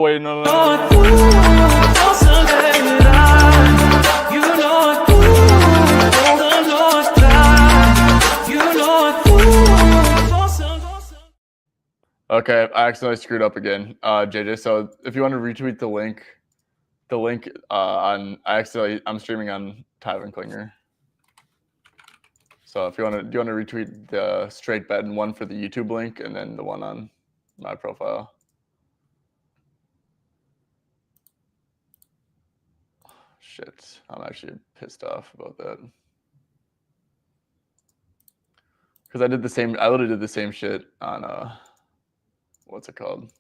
Wait, no. Okay, I accidentally screwed up again, JJ. So if you want to retweet the link I'm streaming on Tyvan Klinger. So if do you want to retweet the straight bet and one for the YouTube link and then the one on my profile. Shit, I'm actually pissed off about that. Because I literally did the same shit on what's it called?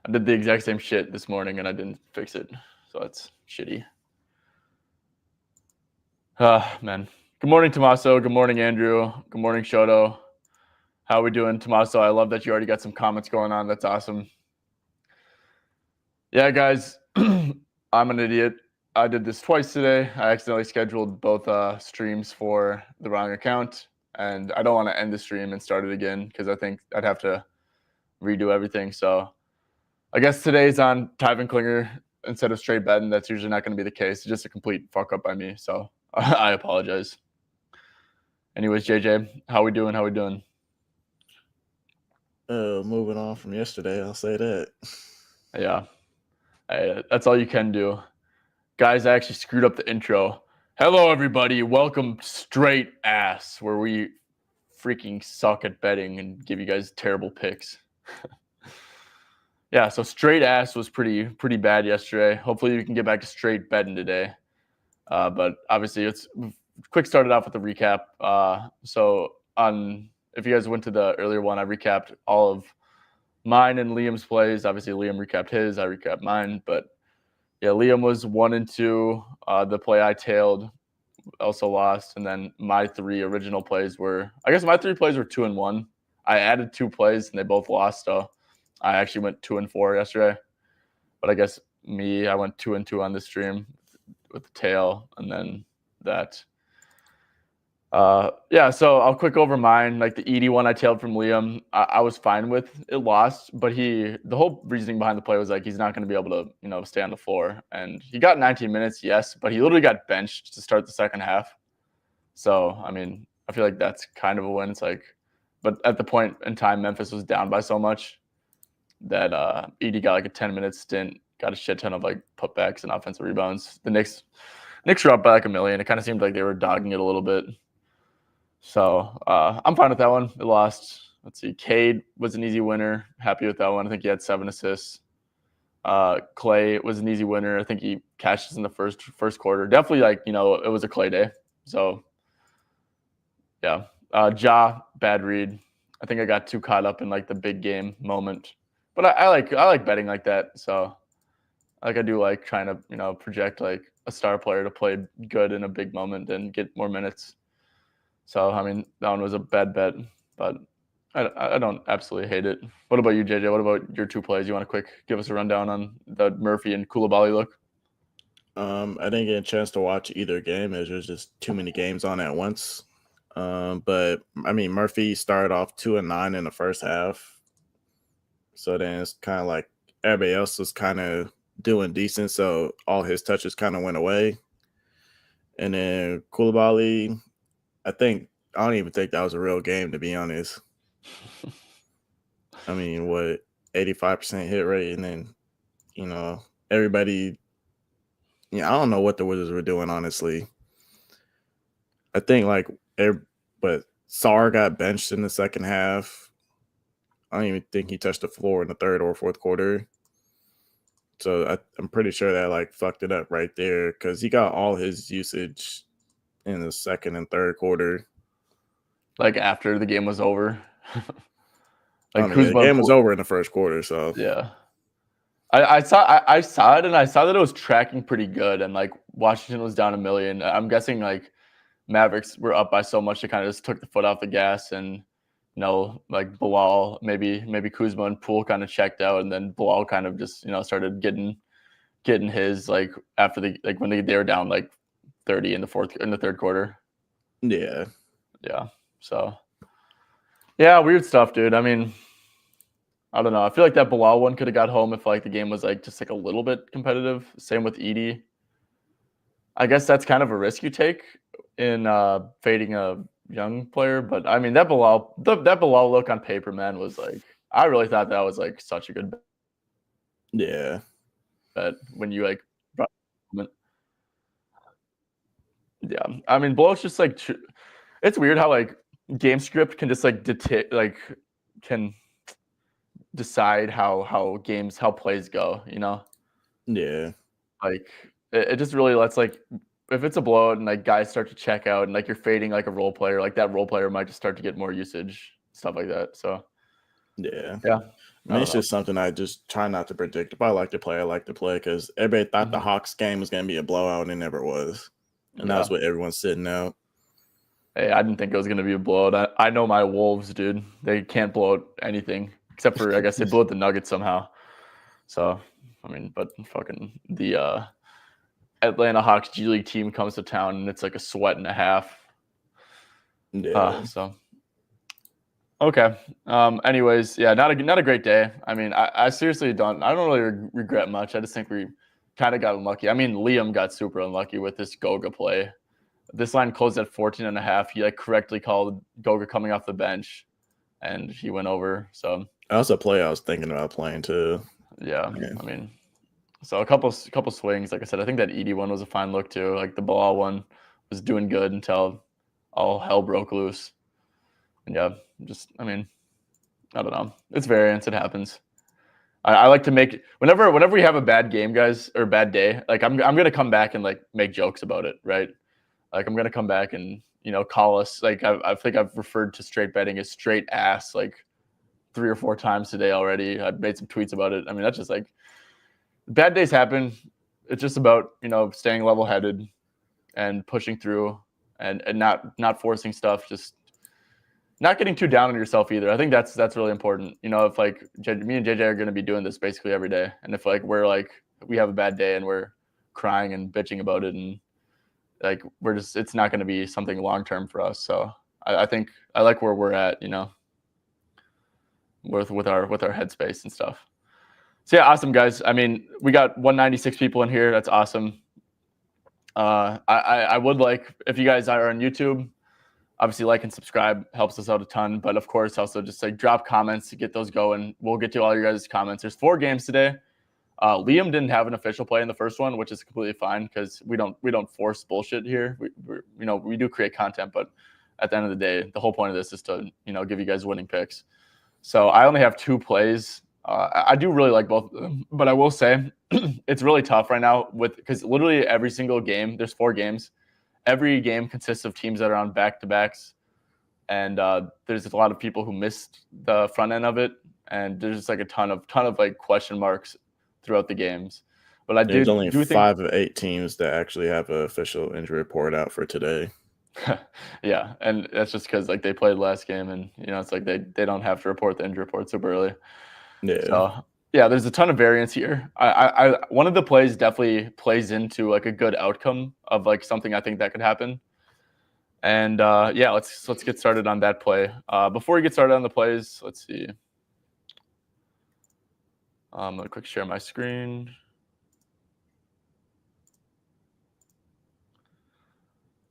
I did the exact same shit this morning and I didn't fix it. So that's shitty. Man. Good morning, Tommaso. Good morning, Andrew. Good morning, Shoto. How are we doing, Tommaso? I love that you already got some comments going on. That's awesome. Yeah, guys, I'm an idiot. I did this twice today. I accidentally scheduled both streams for the wrong account. And I don't want to end the stream and start it again because I think I'd have to redo everything. So I guess today's on Tyvan Klinger instead of straight betting. That's usually not going to be the case. It's just a complete fuck up by me. So I apologize. Anyways, JJ, how we doing? Moving on from yesterday, I'll say that. Yeah. That's all you can do. Guys, I actually screwed up the intro. Hello, everybody. Welcome to Straight Ass, where we freaking suck at betting and give you guys terrible picks. Yeah, so Straight Ass was pretty bad yesterday. Hopefully we can get back to straight betting today. But obviously it's quick started off with a recap. If you guys went to the earlier one, I recapped all of mine and Liam's plays. Obviously Liam recapped his, I recapped mine. But yeah, Liam was 1-2. The play I tailed also lost. And then my three original plays were 2-1. I added 2 plays and they both lost. So I actually went 2-4 yesterday. But I guess I went 2-2 on this stream with the tail and then that. So I'll quick over mine. Like the Edie one I tailed from Liam, I was fine with. It lost, but the whole reasoning behind the play was like he's not going to be able to, stay on the floor. And he got 19 minutes, yes, but he literally got benched to start the second half. So, I mean, I feel like that's kind of a win. It's like, but at the point in time, Memphis was down by so much that Edie got like a 10-minute stint, got a shit ton of like putbacks and offensive rebounds. The Knicks were up by like 1 million. It kind of seemed like they were dogging it a little bit. So I'm fine with that one. It lost. Let's see. Cade was an easy winner. Happy with that one. I think he had 7 assists. Clay was an easy winner. I think he cashed in the first quarter. Definitely it was a Clay day. So yeah. Ja, bad read. I think I got too caught up in like the big game moment. But I like betting like that. So I do like trying to, project like a star player to play good in a big moment and get more minutes. So, I mean, that one was a bad bet, but I don't absolutely hate it. What about you, JJ? What about your 2 plays? You want to quick give us a rundown on the Murphy and Coulibaly look? I didn't get a chance to watch either game as there's just too many games on at once. But, I mean, Murphy started off 2-9 in the first half. So then it's kind of like everybody else was kind of doing decent, so all his touches kind of went away. And then Coulibaly, I don't even think that was a real game, to be honest. I mean, 85% hit rate, and then, everybody, I don't know what the Wizards were doing, honestly. I think, but Sarr got benched in the second half. I don't even think he touched the floor in the third or fourth quarter. So I'm pretty sure that, fucked it up right there because he got all his usage in the second and third quarter. Like after the game was over. The game was over in the first quarter, so yeah. I saw it and I saw that it was tracking pretty good and like Washington was down 1 million. I'm guessing like Mavericks were up by so much they kind of just took the foot off the gas and like Bilal, maybe Kuzma and Poole kind of checked out and then Bilal kind of just started getting his like after when they were down like 30 in the third quarter. Yeah. So, yeah, weird stuff, dude. I mean, I don't know. I feel like that Bilal one could have got home if like the game was like just like a little bit competitive. Same with Edie. I guess that's kind of a risk you take in fading a young player, but I mean that Bilal look on paper, man, was like I really thought that was like such a good Yeah. bet when you like. Yeah, I mean Bilal's just like it's weird how like game script can just like can decide how plays go, you know? Yeah. Like it just really lets like if it's a blowout and like guys start to check out and like you're fading like a role player, like that role player might just start to get more usage, stuff like that. So Yeah. yeah, I mean, it's just something I just try not to predict. If I like to play because everybody thought the Hawks game was going to be a blowout and it never was. And that's what everyone's sitting out. Hey, I didn't think it was going to be a blowout. I know my Wolves, dude. They can't blow out anything except for, I guess, they blew out the Nuggets somehow. So, I mean, but fucking the Atlanta Hawks G League team comes to town and it's like a sweat and a half. Yeah. So, okay. Anyways, yeah, not a great day. I mean, I seriously don't really regret much. I just think we kind of got unlucky. I mean, Liam got super unlucky with this Goga play. This line closed at 14.5. He like correctly called Goga coming off the bench, and he went over. So that was a play I was thinking about playing too. Yeah. I mean, so a couple swings. Like I said, I think that Edie one was a fine look too. Like the Bilal one was doing good until all hell broke loose. And yeah, I mean, I don't know. It's variance. It happens. I like to make whenever we have a bad game, guys, or bad day. Like I'm gonna come back and like make jokes about it, right? Like I'm gonna come back and call us. Like I think I've referred to straight betting as straight ass like 3 or 4 times today already. I've made some tweets about it. I mean that's just like bad days happen. It's just about staying level headed and pushing through and not forcing stuff. Just not getting too down on yourself either. I think that's really important. If like me and JJ are going to be doing this basically every day, and if like we have a bad day and we're crying and bitching about it, and like it's not going to be something long term for us. So I think I like where we're at, with our headspace and stuff. So yeah, awesome guys. I mean, we got 196 people in here. That's awesome. I would like if you guys are on YouTube. Obviously, like and subscribe helps us out a ton. But of course, also just like drop comments to get those going. We'll get to all your guys' comments. There's 4 games today. Liam didn't have an official play in the first one, which is completely fine because we don't force bullshit here. We do create content, but at the end of the day, the whole point of this is to give you guys winning picks. So I only have 2 plays. I do really like both of them, but I will say it's really tough right now because literally every single game. There's 4 games. Every game consists of teams that are on back-to-backs, and there's a lot of people who missed the front end of it, and there's just like a ton of like question marks throughout the games. But there's only 5 of 8 teams that actually have an official injury report out for today. Yeah, and that's just because like they played last game, and it's like they don't have to report the injury report super early. Yeah. So yeah, there's a ton of variance here. I one of the plays definitely plays into like a good outcome of like something I think that could happen. And yeah, let's get started on that play. Before we get started on the plays, let's see. I'm gonna quick share my screen.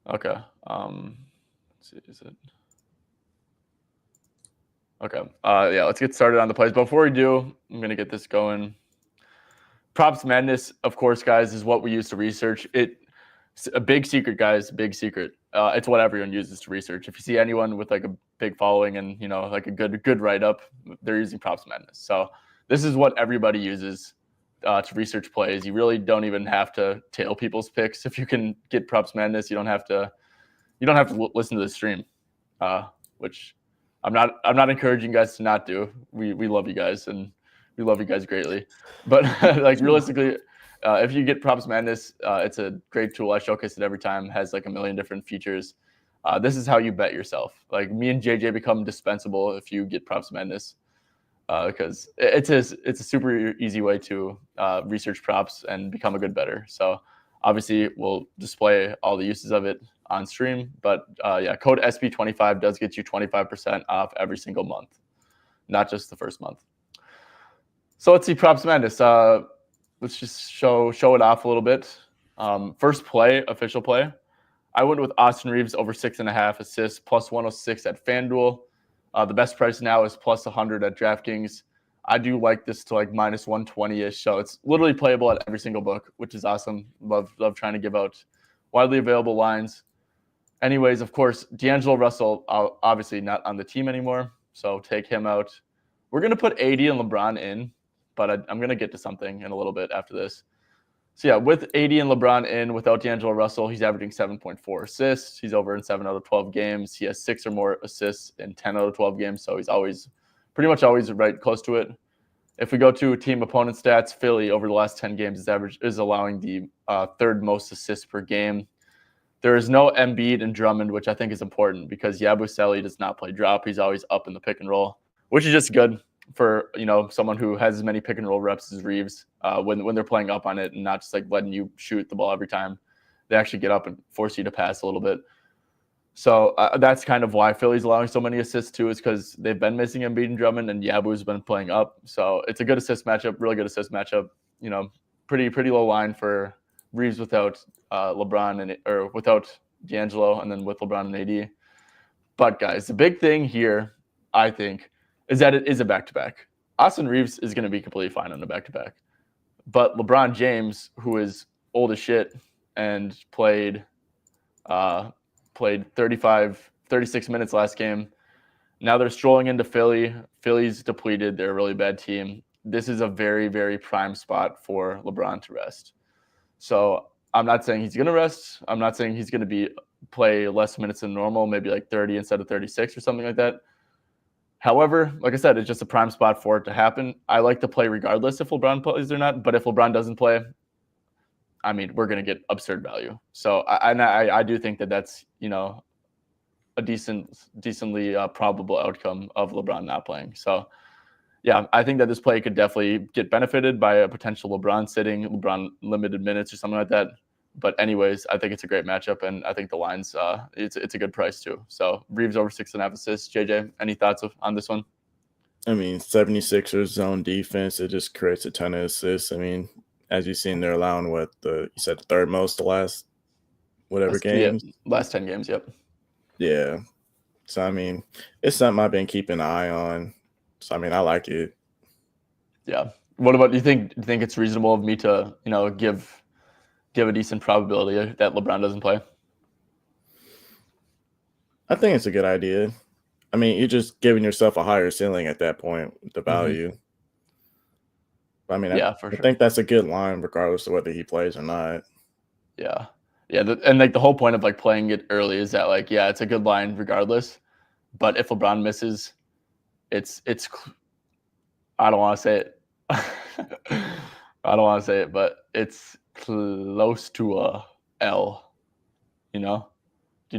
Okay. Let's see. Is it? Okay. Yeah, let's get started on the plays. Before we do, I'm gonna get this going. Props Madness, of course, guys, is what we use to research. It's a big secret, guys. Big secret. It's what everyone uses to research. If you see anyone with like a big following and like a good write up, they're using Props Madness. So this is what everybody uses to research plays. You really don't even have to tail people's picks if you can get Props Madness. You don't have to listen to the stream, which I'm not encouraging guys to not do. We love you guys and we love you guys greatly. But like realistically, if you get Props Madness, it's a great tool. I showcase it every time. It has like a million different features. This is how you bet yourself. Like me and JJ become dispensable if you get Props Madness, because it's a super easy way to research props and become a good bettor. So obviously we'll display all the uses of it on stream. But yeah, code SB25 does get you 25% off every single month, not just the first month. So let's see props madness. Let's just show it off a little bit. First play, official play. I went with Austin Reeves over 6.5 assists, plus 106 at FanDuel. The best price now is plus 100 at DraftKings. I do like this to like minus 120-ish, so it's literally playable at every single book, which is awesome. Love trying to give out widely available lines. Anyways, of course, D'Angelo Russell, obviously not on the team anymore, so take him out. We're going to put AD and LeBron in, but I'm going to get to something in a little bit after this. So yeah, with AD and LeBron in, without D'Angelo Russell, he's averaging 7.4 assists. He's over in 7 out of 12 games. He has 6 or more assists in 10 out of 12 games, so he's pretty much always right close to it. If we go to team opponent stats, Philly over the last 10 games is allowing the third most assists per game. There is no Embiid and Drummond, which I think is important because Yabusele does not play drop. He's always up in the pick and roll, which is just good for someone who has as many pick and roll reps as Reeves when they're playing up on it and not just like letting you shoot the ball every time. They actually get up and force you to pass a little bit. So that's kind of why Philly's allowing so many assists too, is because they've been missing Embiid and Drummond, and Yabu's been playing up. So it's a good assist matchup, really good assist matchup. Pretty low line for Reeves without LeBron or without D'Angelo, and then with LeBron and AD. But guys, the big thing here, I think, is that it is a back-to-back. Austin Reeves is going to be completely fine on a back-to-back. But LeBron James, who is old as shit and played 36 minutes last game, now they're strolling into Philly. Philly's depleted. They're a really bad team. This is a very, very prime spot for LeBron to rest. So I'm not saying he's going to rest. I'm not saying he's going to play less minutes than normal, maybe like 30 instead of 36 or something like that. However, like I said, it's just a prime spot for it to happen. I like to play regardless if LeBron plays or not, but if LeBron doesn't play, I mean, we're going to get absurd value. So I do think that that's, a decently probable outcome of LeBron not playing. So yeah, I think that this play could definitely get benefited by a potential LeBron sitting, LeBron limited minutes or something like that. But anyways, I think it's a great matchup, and I think the line's it's a good price too. So Reeves over 6.5 assists. JJ, any thoughts on this one? I mean, 76ers zone defense, it just creates a ton of assists. I mean, as you've seen, they're allowing you said the third most the last games? Yeah, last 10 games, yep. Yeah. So, I mean, it's something I've been keeping an eye on. So, I mean, I like it. Yeah. What about, do you think it's reasonable of me to, give a decent probability that LeBron doesn't play? I think it's a good idea. I mean, you're just giving yourself a higher ceiling at that point, the value. Mm-hmm. I mean, yeah, I think that's a good line regardless of whether he plays or not. Yeah. Yeah. And like the whole point of like playing it early is that like, yeah, it's a good line regardless. But if LeBron misses, it's I don't want to say it. I don't want to say it, but it's close to a L, Do you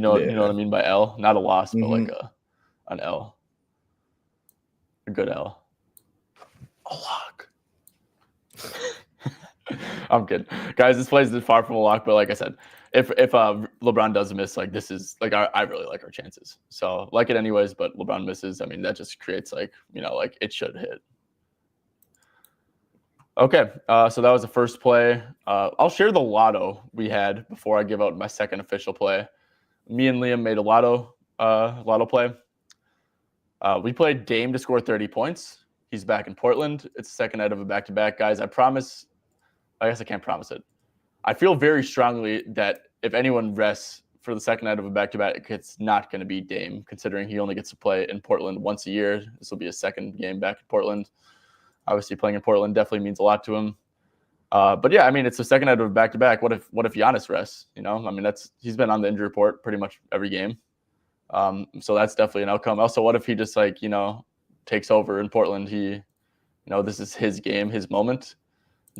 know what I mean by L? Not a loss, but like an L. A good L. A lock. I'm kidding. Guys, this plays is far from a lock, but like I said, if LeBron does miss, like this is like I really like our chances. So like it anyways, but LeBron misses, I mean, that just creates like, like it should hit. Okay, so that was the first play. I'll share the lotto we had before I give out my second official play. Me and Liam made a lotto play. We played Dame to score 30 points. He's back in Portland. It's the second night of a back-to-back, guys. I guess I can't promise it. I feel very strongly that if anyone rests for the second night of a back-to-back, it's not going to be Dame, considering he only gets to play in Portland once a year. This will be his second game back in Portland. Obviously, playing in Portland definitely means a lot to him. But yeah, I mean, it's the second night of a back-to-back. What if Giannis rests? I mean, he's been on the injury report pretty much every game. So that's definitely an outcome. Also, what if he just takes over in Portland? This is his game, his moment.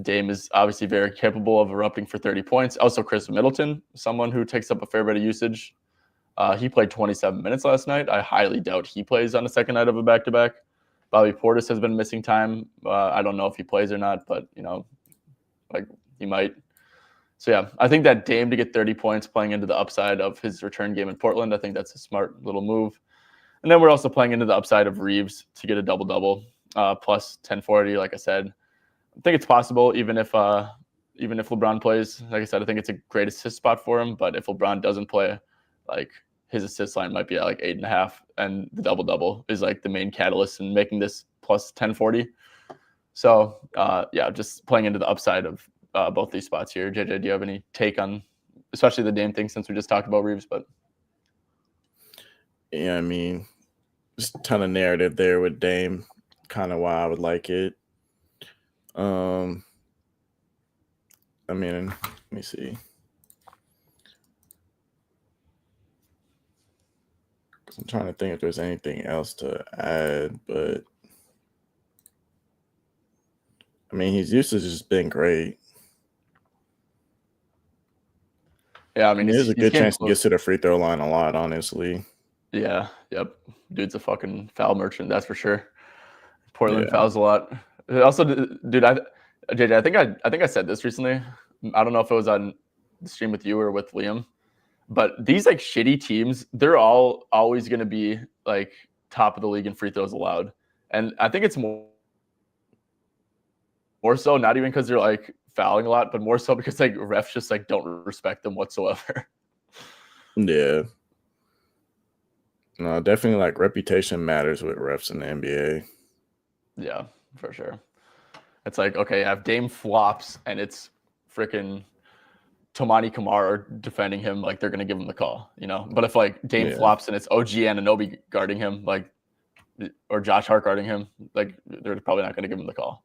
Dame is obviously very capable of erupting for 30 points. Also, Chris Middleton, someone who takes up a fair bit of usage. He played 27 minutes last night. I highly doubt he plays on the second night of a back-to-back. Bobby Portis has been missing time. I don't know if he plays or not, but, he might. So, yeah, I think that Dame to get 30 points playing into the upside of his return game in Portland, I think that's a smart little move. And then we're also playing into the upside of Reeves to get a double-double. plus 1040. Like I said, I think it's possible even if LeBron plays. Like I said, I think it's a great assist spot for him. But if LeBron doesn't play, like his assist line might be at like 8.5, and the double is like the main catalyst in making this plus 1040. So yeah, just playing into the upside of both these spots here. JJ, do you have any take on especially the Dame thing since we just talked about Reeves? But yeah, I mean, just a ton of narrative there with Dame, kind of why I would like it. I mean, let me see. I'm trying to think if there's anything else to add, but I mean, his usage has been great. Yeah, I mean, there's a good chance he close. gets to the free throw line a lot, honestly. Yeah, yep. Dude's a fucking foul merchant, that's for sure. Portland fouls a lot. Also, dude, JJ, I think I said this recently. I don't know if it was on the stream with you or with Liam, but these like shitty teams, they're all always going to be like top of the league in free throws allowed, and I think it's more so not even because they're like fouling a lot, but more so because like refs just like don't respect them whatsoever. Yeah. No, definitely like reputation matters with refs in the NBA. Yeah, for sure. It's like, okay, I have Dame flops and it's freaking Tomani Kamara defending him, like they're gonna give him the call, you know. But if like Dame flops and it's OG Anunoby guarding him, like, or Josh Hart guarding him, like they're probably not gonna give him the call.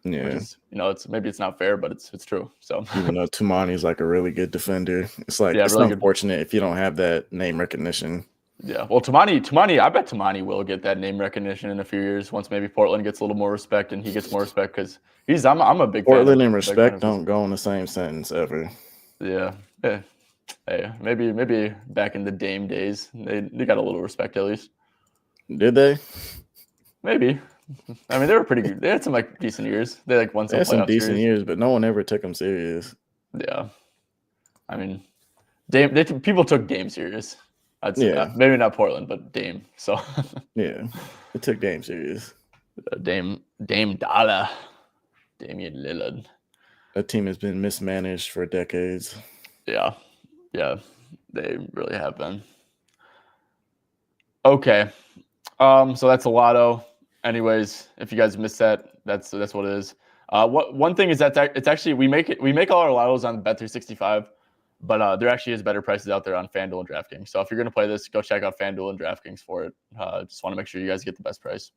Yeah, which is, you know, it's maybe it's not fair, but it's true. So even though Tomani's like a really good defender, it's like it's really unfortunate if you don't have that name recognition. Yeah, well, Tomani, I bet Tomani will get that name recognition in a few years once maybe Portland gets a little more respect and he gets more respect because I'm a big Portland fan and respect don't go in the same sentence ever. Yeah. Hey, maybe back in the Dame days they got a little respect at least. Did they? Maybe. I mean, they were pretty good. They had some like decent years. They like won some. They had some decent years, but no one ever took them serious. Yeah, I mean, people took Dame serious. I'd say that. Maybe not Portland, but Dame. So yeah, it took Dame serious. Dame Dollar, Damian Lillard. That team has been mismanaged for decades. Yeah, they really have been. Okay, so that's a lotto. Anyways, if you guys missed that, that's what it is. One thing is that it's actually we make all our lottos on Bet365, but there actually is better prices out there on FanDuel and DraftKings. So if you're gonna play this, go check out FanDuel and DraftKings for it. Just want to make sure you guys get the best price.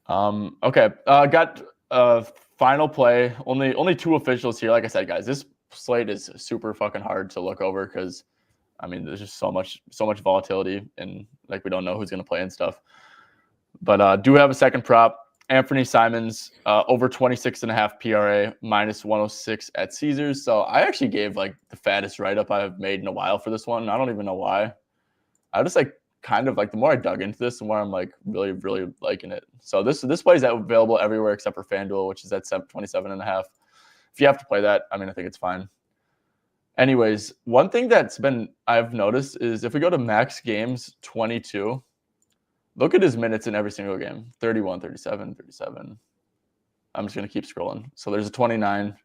Okay, got final play. Only two officials here. Like I said, guys, this slate is super fucking hard to look over because I mean there's just so much volatility and like we don't know who's gonna play and stuff. But do have a second prop. Anthony Simons over 26.5 PRA minus 106 at Caesars. So I actually gave like the fattest write-up I've made in a while for this one. I don't even know why. I just like kind of like the more I dug into this, the more I'm like really, really liking it. So this play is available everywhere except for FanDuel, which is at 27.5. If you have to play that, I mean, I think it's fine. Anyways, one thing I've noticed is if we go to max games 22, look at his minutes in every single game. 31, 37, 37. I'm just going to keep scrolling. So there's a 29,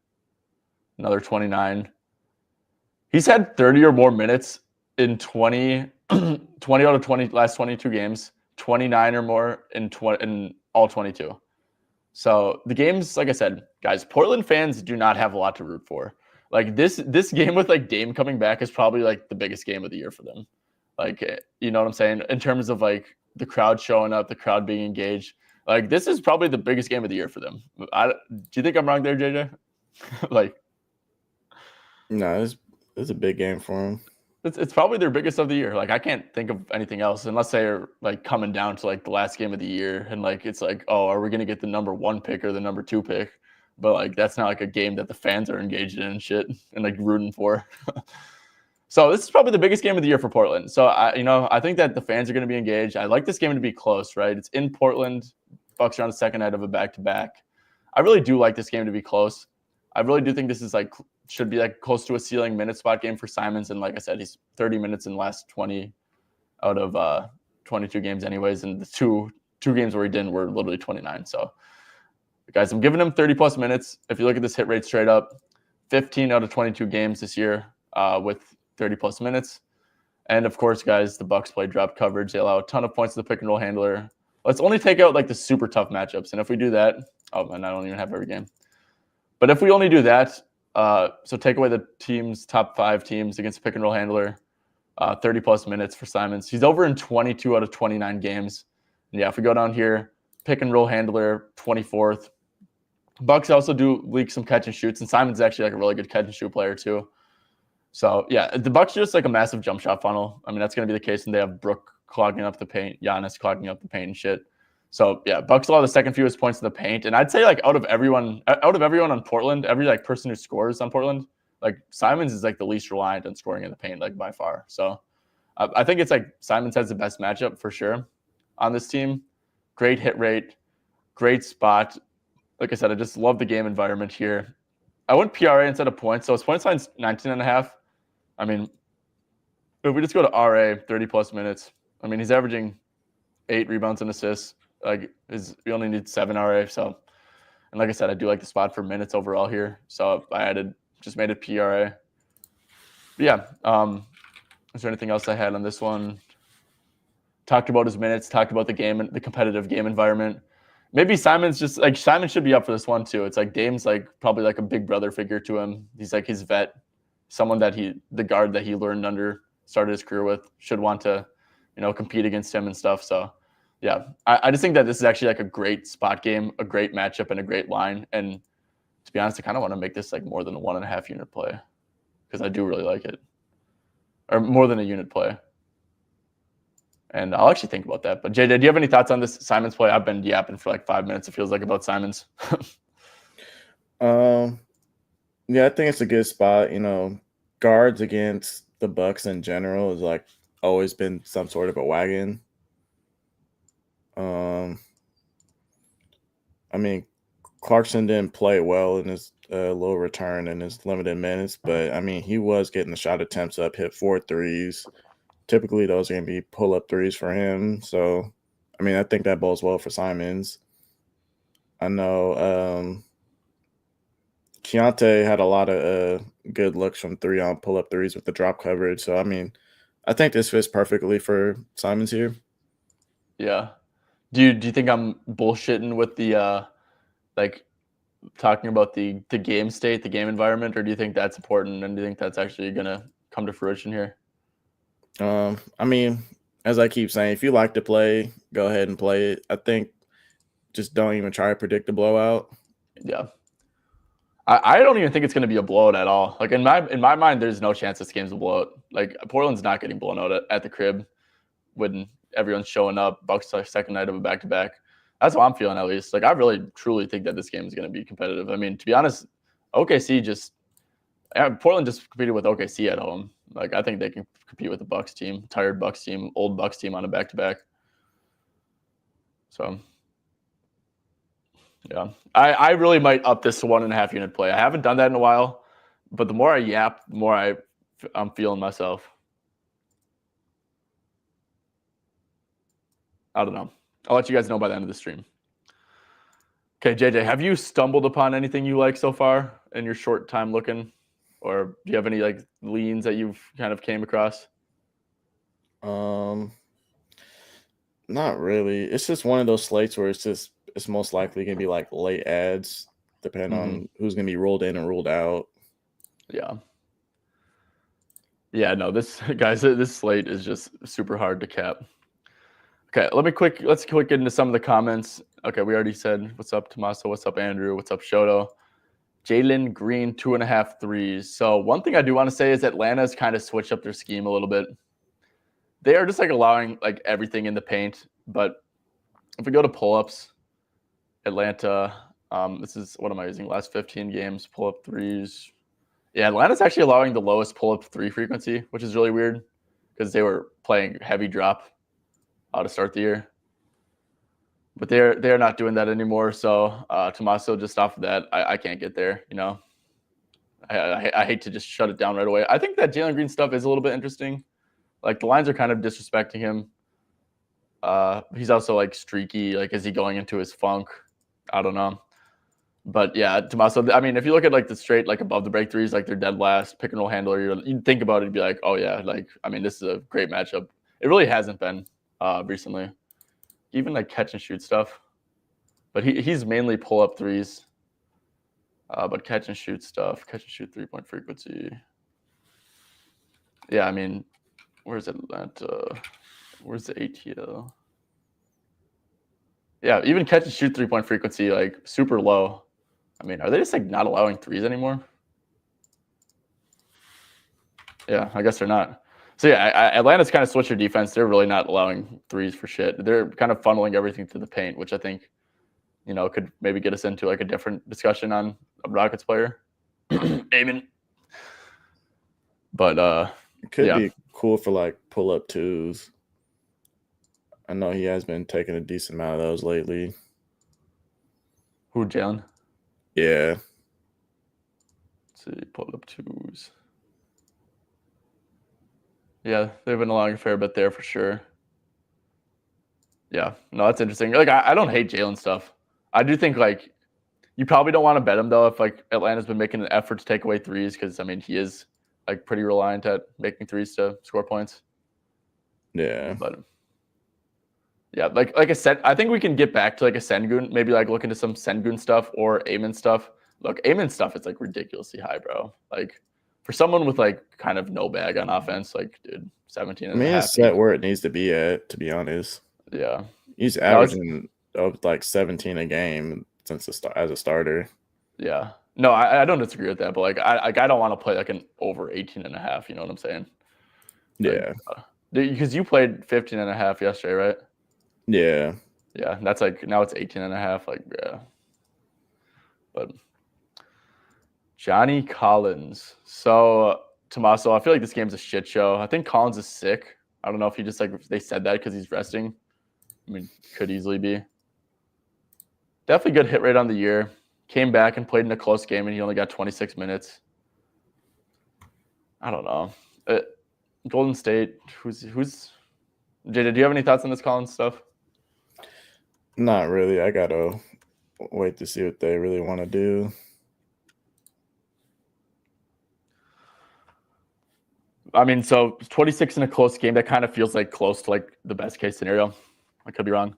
another 29. He's had 30 or more minutes in 20 out of 20 last 22 games, 29 or more in all 22. So the games, like I said, guys, Portland fans do not have a lot to root for. Like this game with like Dame coming back is probably like the biggest game of the year for them. Like, you know what I'm saying? In terms of like the crowd showing up, the crowd being engaged. Like this is probably the biggest game of the year for them. Do you think I'm wrong there, JJ? Like, no, it's a big game for them. It's probably their biggest of the year. Like I can't think of anything else unless they're like coming down to like the last game of the year and like it's like, oh, are we gonna get the number 1 pick or the number 2 pick? But like that's not like a game that the fans are engaged in and shit and like rooting for. So this is probably the biggest game of the year for Portland. So I think that the fans are going to be engaged. I like this game to be close, right? It's in Portland. Bucks are on the second night of a back-to-back. I really do like this game to be close. I really do think this is like should be like close to a ceiling minute spot game for Simons. And like I said, he's 30 minutes in the last 20 out of 22 games anyways. And the two 2 games where he didn't were literally 29. So, guys, I'm giving him 30-plus minutes. If you look at this hit rate straight up, 15 out of 22 games this year with 30-plus minutes. And, of course, guys, the Bucks play drop coverage. They allow a ton of points to the pick-and-roll handler. Let's only take out, like, the super tough matchups. And if we do that – oh, man, I don't even have every game. But if we only do that, so take away the top 5 teams against pick-and-roll handler, 30-plus minutes for Simons. He's over in 22 out of 29 games. And yeah, if we go down here, pick-and-roll handler, 24th. Bucks also do leak some catch and shoots, and Simons is actually like a really good catch and shoot player too. So yeah, the Bucks are just like a massive jump shot funnel. I mean, that's going to be the case when they have Brook clogging up the paint, Giannis clogging up the paint and shit. So yeah, Bucks allow the second fewest points in the paint, and I'd say like out of everyone on Portland, every like person who scores on Portland, like Simons is like the least reliant on scoring in the paint, like by far. So I think it's like Simons has the best matchup for sure on this team. Great hit rate, great spot. Like I said, I just love the game environment here. I went PRA instead of points, so his point line's 19.5. I mean, if we just go to RA, 30-plus minutes, I mean, he's averaging 8 rebounds and assists. Like, we only need 7 RA, so. And like I said, I do like the spot for minutes overall here, so I just made it PRA. But yeah, is there anything else I had on this one? Talked about his minutes, talked about the game, the competitive game environment. Maybe Simons Simon should be up for this one too. It's like Dame's like probably like a big brother figure to him. He's like his vet, someone that the guard that he learned under, started his career with, should want to, compete against him and stuff. So yeah, I just think that this is actually like a great spot game, a great matchup, and a great line. And to be honest, I kind of want to make this like more than a 1.5 unit play because I do really like it, or more than a unit play. And I'll actually think about that. But JJ, do you have any thoughts on this Simons play? I've been yapping for like 5 minutes, it feels like, about Simons. Yeah, I think it's a good spot. Guards against the Bucks in general has like always been some sort of a wagon. I mean, Clarkson didn't play well in his low return and his limited minutes, but I mean, he was getting the shot attempts up, hit 4 threes. Typically, those are going to be pull-up threes for him. So, I mean, I think that bodes well for Simons. I know Keontae had a lot of good looks from 3 on pull-up threes with the drop coverage. So, I mean, I think this fits perfectly for Simons here. Yeah. Do you think I'm bullshitting with the talking about the game state, the game environment, or do you think that's important, and do you think that's actually going to come to fruition here? I mean, as I keep saying, if you like to play, go ahead and play it. I think just don't even try to predict a blowout. Yeah. I don't even think it's going to be a blowout at all. Like in my mind, there's no chance this game's a blowout. Like Portland's not getting blown out at the crib when everyone's showing up. Bucks second night of a back-to-back. That's how I'm feeling, at least. Like I really truly think that this game is going to be competitive. I mean, to be honest, Portland just competed with OKC at home. Like I think they can compete with the Bucks team, tired Bucks team, old Bucks team on a back-to-back. So yeah, I really might up this to 1.5 unit play. I haven't done that in a while, but the more I yap, the more I'm feeling myself. I don't know. I'll let you guys know by the end of the stream. Okay, JJ, have you stumbled upon anything you like so far in your short time looking? Or do you have any like leans that you've kind of came across? Not really. It's just one of those slates where it's most likely going to be like late ads, depending on who's going to be ruled in and ruled out. Yeah. Yeah, no, this slate is just super hard to cap. Okay, let's quick get into some of the comments. Okay, we already said what's up, Tommaso, what's up, Andrew, what's up, Shoto. Jalen Green, 2.5 threes. So one thing I do want to say is Atlanta's kind of switched up their scheme a little bit. They are just like allowing like everything in the paint. But if we go to pull-ups, Atlanta, this is, what am I using? Last 15 games, pull-up threes. Yeah, Atlanta's actually allowing the lowest pull-up 3 frequency, which is really weird because they were playing heavy drop to start the year. But they're not doing that anymore. So Tommaso, just off of that, I can't get there. I hate to just shut it down right away. I think that Jalen Green stuff is a little bit interesting. Like the lines are kind of disrespecting him. He's also like streaky. Like, is he going into his funk? I don't know. But yeah, Tommaso, I mean, if you look at like the straight, like above the break threes, like they're dead last, pick and roll handler, you'd think about it and be like, oh yeah, like, I mean, this is a great matchup. It really hasn't been recently. Even like catch and shoot stuff. But he's mainly pull up threes. But catch and shoot stuff, catch and shoot 3-point frequency. Yeah, I mean, where's Atlanta? Where's the ATL? Yeah, even catch and shoot 3-point frequency, like super low. I mean, are they just like not allowing threes anymore? Yeah, I guess they're not. So yeah, Atlanta's kind of switched their defense. They're really not allowing threes for shit. They're kind of funneling everything to the paint, which I think, could maybe get us into like a different discussion on a Rockets player. Amen. But it could be cool for like pull up twos. I know he has been taking a decent amount of those lately. Who, Jalen? Yeah. Let's see, pull up twos. Yeah, they've been allowing a fair bit there for sure. Yeah, no, that's interesting. Like, I don't hate Jalen stuff. I do think like you probably don't want to bet him though if like Atlanta's been making an effort to take away threes because I mean he is like pretty reliant at making threes to score points. Yeah, but yeah, like I said, I think we can get back to like a Sengun, maybe like look into some Sengun stuff or Amen stuff. Look, Amen stuff is like ridiculously high, bro. Like for someone with like kind of no bag on offense, like dude, 17 and a half. It's set where it needs to be at, to be honest. Yeah, he's averaging like 17 a game since as a starter. Yeah, no, I don't disagree with that, but like I don't want to play like an over 18 and a half. You know what I'm saying? Yeah, because you played 15 and a half yesterday, right? Yeah. Yeah, that's like now it's 18 and a half. Like, yeah. But Johnny Collins. So, Tommaso, I feel like this game's a shit show. I think Collins is sick. I don't know if he just like they said that because he's resting. I mean, could easily be. Definitely good hit rate on the year. Came back and played in a close game, and he only got 26 minutes. I don't know. Golden State. Who's? JJ, do you have any thoughts on this Collins stuff? Not really. I gotta wait to see what they really want to do. I mean, so 26 in a close game, that kind of feels like close to like the best case scenario. I could be wrong.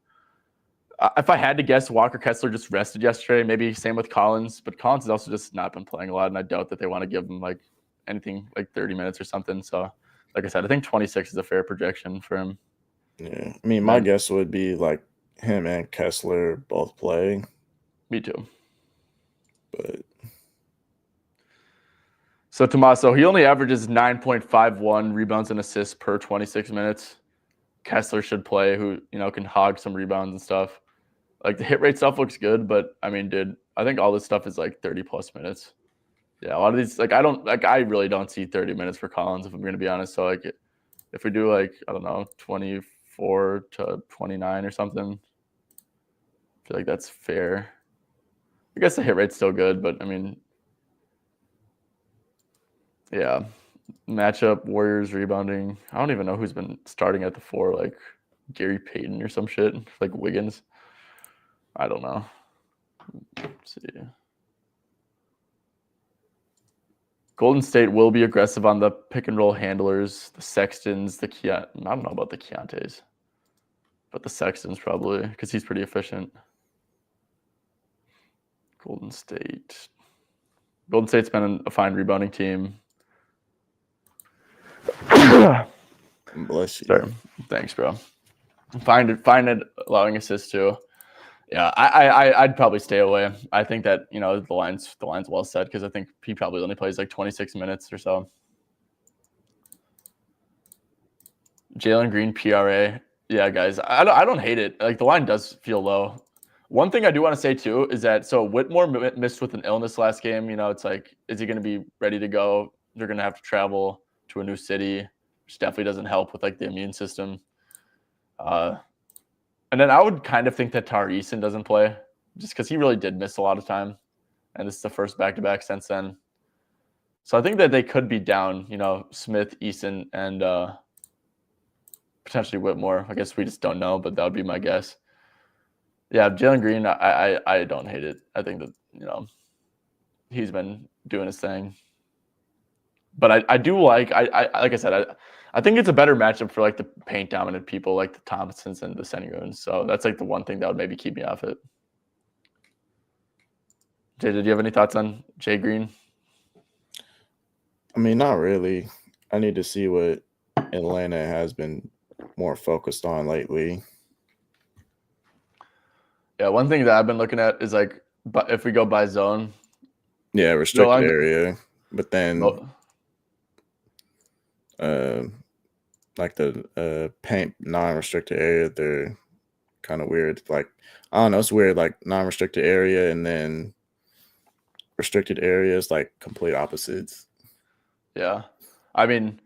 If I had to guess, Walker Kessler just rested yesterday. Maybe same with Collins, but Collins has also just not been playing a lot, and I doubt that they want to give him like anything like 30 minutes or something. So, like I said, I think 26 is a fair projection for him. Yeah, I mean, my guess would be like him and Kessler both play. Me too. But so Tommaso, he only averages 9.51 rebounds and assists per 26 minutes. Kessler should play, who can hog some rebounds and stuff. Like the hit rate stuff looks good, but I mean, dude, I think all this stuff is like 30 plus minutes. Yeah, a lot of these, like I really don't see 30 minutes for Collins if I'm gonna be honest. So like, if we do like I don't know 24 to 29 or something, I feel like that's fair. I guess the hit rate's still good, but I mean, yeah, matchup Warriors rebounding. I don't even know who's been starting at the 4, like Gary Payton or some shit, like Wiggins. I don't know. Let's see. Golden State will be aggressive on the pick and roll handlers, the Sextons, I don't know about the Keontaes, but the Sextons probably because he's pretty efficient. Golden State's been a fine rebounding team. Bless you. Sorry. Thanks, bro. Find it allowing assists too. Yeah, I'd probably stay away. I think that the line's well set because I think he probably only plays like 26 minutes or so. Jalen Green PRA, yeah, guys, I don't hate it. Like the line does feel low. One thing I do want to say too is that Whitmore missed with an illness last game. It's like, is he going to be ready to go? They're going to have to travel to a new city, which definitely doesn't help with like the immune system. And then I would kind of think that Tari Eason doesn't play just because he really did miss a lot of time. And this is the first back-to-back since then. So I think that they could be down, Smith, Eason, and potentially Whitmore. I guess we just don't know, but that would be my guess. Yeah, Jalen Green, I don't hate it. I think that he's been doing his thing. But I do like I said, I think it's a better matchup for like the paint dominant people like the Thompsons and the Senguns. So that's like the one thing that would maybe keep me off it. JJ, do you have any thoughts on Jay Green? I mean, not really. I need to see what Atlanta has been more focused on lately. Yeah, one thing that I've been looking at is like, but if we go by zone, Yeah, restricted area, but then like the paint non-restricted area, they're kind of weird. Like I don't know, it's weird. Like non-restricted area and then restricted areas, like complete opposites. Yeah, I mean,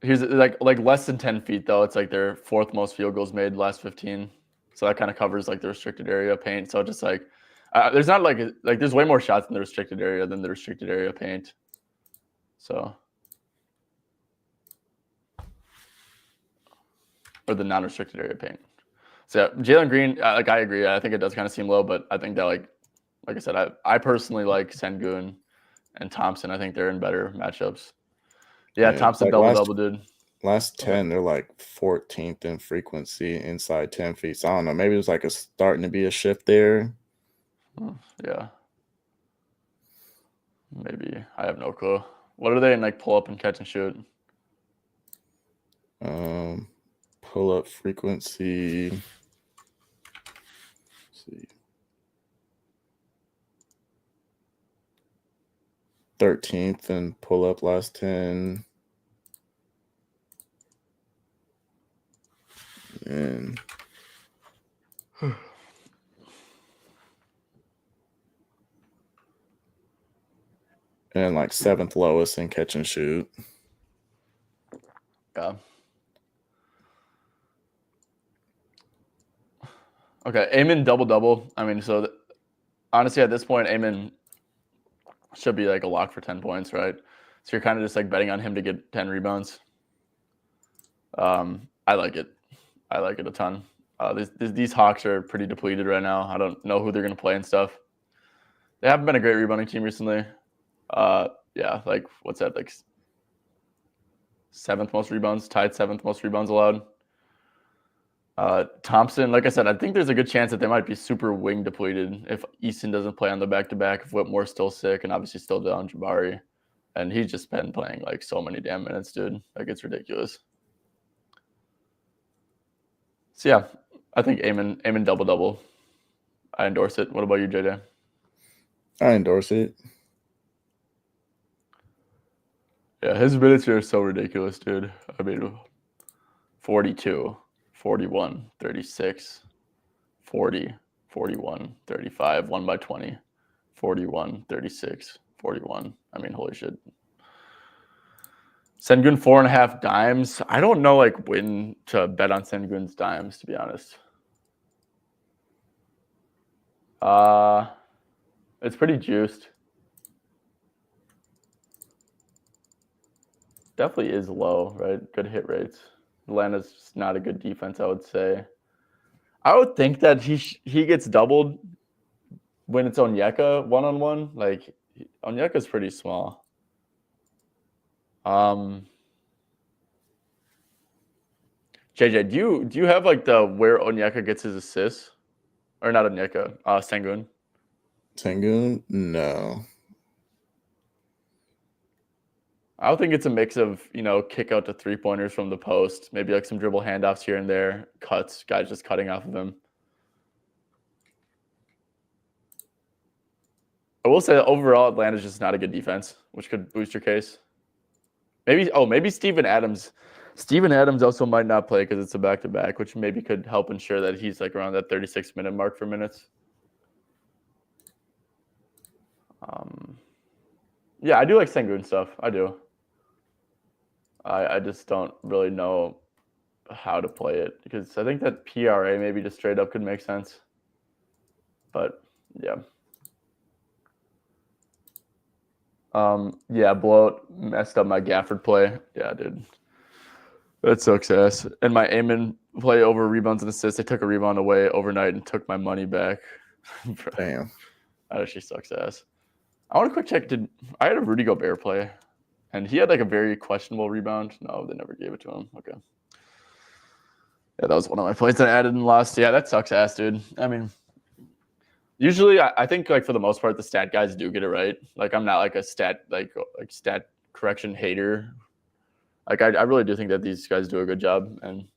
here's like less than 10 feet though. It's like their fourth most field goals made last 15. So that kind of covers like the restricted area paint. So just like there's not like there's way more shots in the restricted area than the restricted area paint. So or the non-restricted area paint. So yeah, Jalen Green, like I agree. I think it does kind of seem low, but I think that like I said, I personally like Sengun and Thompson. I think they're in better matchups. Yeah, Thompson like double, dude. Last 10, they're like 14th in frequency inside 10 feet. So I don't know. Maybe there's like starting to be a shift there. Yeah. Maybe. I have no clue. What are they in like pull up and catch and shoot? Pull up frequency. Let's see. 13th and pull up last 10. And like 7th lowest in catch and shoot. Yeah. Okay, Amen double. I mean, so honestly, at this point, Amen should be like a lock for 10 points, right? So you're kind of just like betting on him to get 10 rebounds. I like it. I like it a ton. These Hawks are pretty depleted right now. I don't know who they're going to play and stuff. They haven't been a great rebounding team recently. Yeah, like what's that? Like 7th most rebounds, tied 7th most rebounds allowed. Thompson, like I said, I think there's a good chance that they might be super wing depleted if Easton doesn't play on the back-to-back, if Whitmore's still sick, and obviously still down Jabari. And he's just been playing like so many damn minutes, dude. Like it's ridiculous. So yeah, I think Amen double. I endorse it. What about you, JJ? I endorse it. Yeah, his minutes here are so ridiculous, dude. I mean, 42, 41, 36, 40, 41, 35, 1 by 20, 41, 36, 41. I mean, holy shit. Sengun 4.5 dimes. I don't know like when to bet on Sengun's dimes, to be honest. It's pretty juiced. Definitely is low, right? Good hit rates. Atlanta's just not a good defense, I would say. I would think that he gets doubled when it's Onyeka one-on-one. Like Onyeka's pretty small. JJ, do you have like the where Onyeka gets his assists? Or not Onyeka, Sengun? Sengun? No. I would think it's a mix of, kick out to 3-pointers from the post, maybe like some dribble handoffs here and there, cuts, guys just cutting off of him. I will say that overall, Atlanta's just not a good defense, which could boost your case. Maybe Steven Adams. Steven Adams also might not play because it's a back-to-back, which maybe could help ensure that he's like around that 36-minute mark for minutes. Yeah, I do like Sengun stuff. I do. I just don't really know how to play it because I think that PRA maybe just straight up could make sense. But yeah. Yeah, blowout messed up my Gafford play. Yeah, dude. That sucks ass. And my Amen play over rebounds and assists. They took a rebound away overnight and took my money back. Damn. That actually sucks ass. I want to quick check. I had a Rudy Gobert play, and he had like a very questionable rebound. No, they never gave it to him. Okay. Yeah, that was one of my plays that I added and lost. Yeah, that sucks ass, dude. I mean, usually I think like for the most part the stat guys do get it right. Like I'm not like a stat correction hater. Like I really do think that these guys do a good job and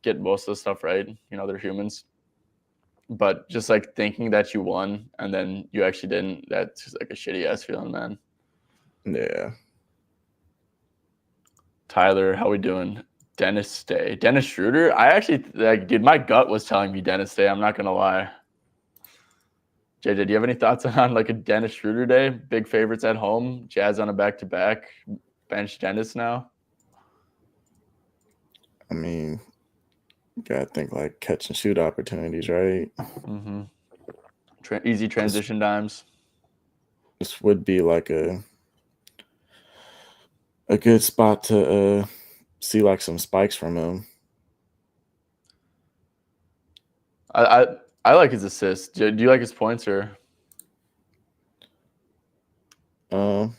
get most of the stuff right. You know, they're humans. But just like thinking that you won and then you actually didn't, that's just like a shitty ass feeling, man. Yeah. Tyler, how we doing? Dennis Day. Dennis Schroeder? I actually dude, my gut was telling me Dennis Day. I'm not gonna lie. JJ, do you have any thoughts on like a Dennis Schroeder day? Big favorites at home, Jazz on a back-to-back, bench Dennis now. I mean, you gotta think like catch and shoot opportunities, right? Mm-hmm. Easy transition dimes. This would be like a good spot to see like some spikes from him. I like his assists. Do you like his points or? I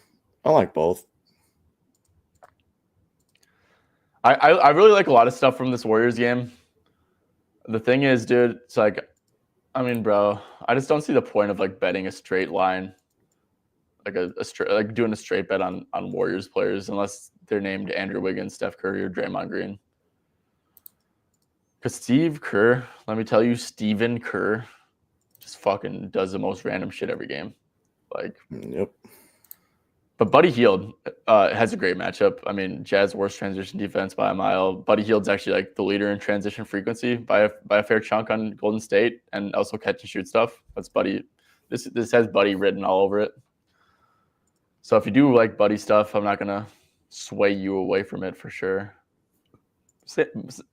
like both. I really like a lot of stuff from this Warriors game. The thing is, dude, it's like, I mean, bro, I just don't see the point of like betting a straight line, like a straight, like doing a straight bet on Warriors players unless they're named Andrew Wiggins, Steph Curry, or Draymond Green. Because Steve Kerr, let me tell you, Steven Kerr just fucking does the most random shit every game. Like, yep. But Buddy Hield has a great matchup. I mean, Jazz worst transition defense by a mile. Buddy Hield's actually like the leader in transition frequency by a fair chunk on Golden State, and also catch and shoot stuff. That's Buddy. This has Buddy written all over it. So if you do like Buddy stuff, I'm not gonna sway you away from it for sure.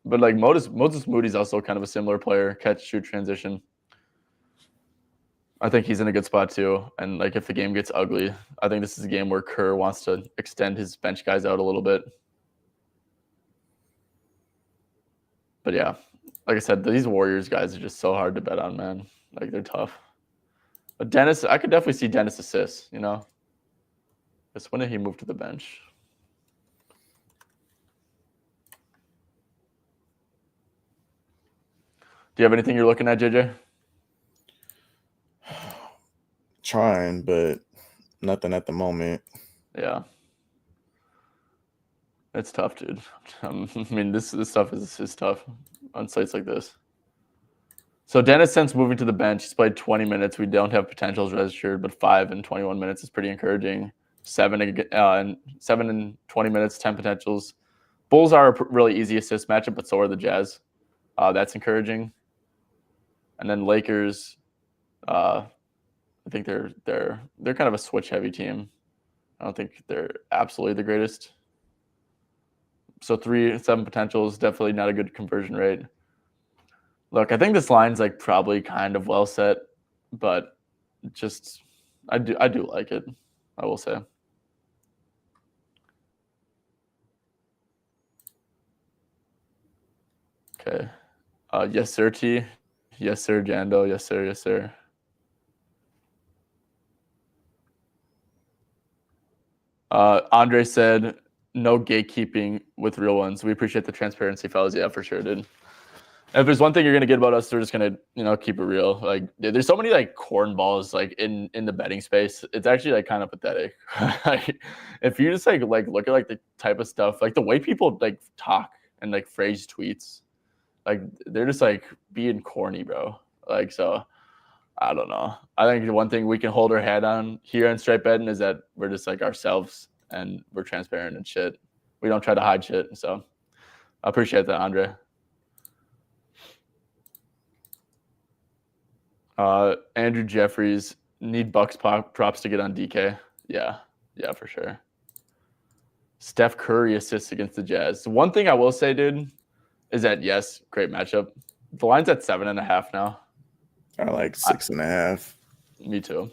But like Moses Moody's also kind of a similar player, catch, shoot, transition. I think he's in a good spot too. And like if the game gets ugly, I think this is a game where Kerr wants to extend his bench guys out a little bit. But yeah, like I said, these Warriors guys are just so hard to bet on, man. Like they're tough. But Dennis, I could definitely see Dennis assists, you know. Just when did he move to the bench? Do you have anything you're looking at, JJ? Trying, but nothing at the moment. Yeah. It's tough, dude. I mean, this stuff is tough on sites like this. So Dennis, since moving to the bench, he's played 20 minutes. We don't have potentials registered, but 5 and 21 minutes is pretty encouraging. 7 and 20 minutes, 10 potentials. Bulls are a really easy assist matchup, but so are the Jazz. That's encouraging. And then Lakers, I think they're kind of a switch heavy team. I don't think they're absolutely the greatest. So 3 and 7 potentials, definitely not a good conversion rate. Look, I think this line's like probably kind of well set, but just I do like it, I will say. Okay. Yes, sir, T. Yes, sir, Jando. Yes, sir. Yes, sir. Andre said, no gatekeeping with real ones. We appreciate the transparency, fellas. Yeah, for sure, dude. If there's one thing you're gonna get about us, we're just gonna, keep it real. Like, dude, there's so many like cornballs like in the betting space. It's actually like kind of pathetic. Like, if you just like look at like the type of stuff, like the way people like talk and like phrase tweets, like they're just like being corny, bro. Like, so I don't know. I think the one thing we can hold our head on here on Straight Betting is that we're just like ourselves and we're transparent and shit. We don't try to hide shit. So I appreciate that, Andre. Andrew Jeffries, need Bucks props to get on DK. Yeah, for sure. Steph Curry assists against the Jazz. One thing I will say, dude, is that yes, great matchup. The line's at 7.5 now. I like 6.5. Me too.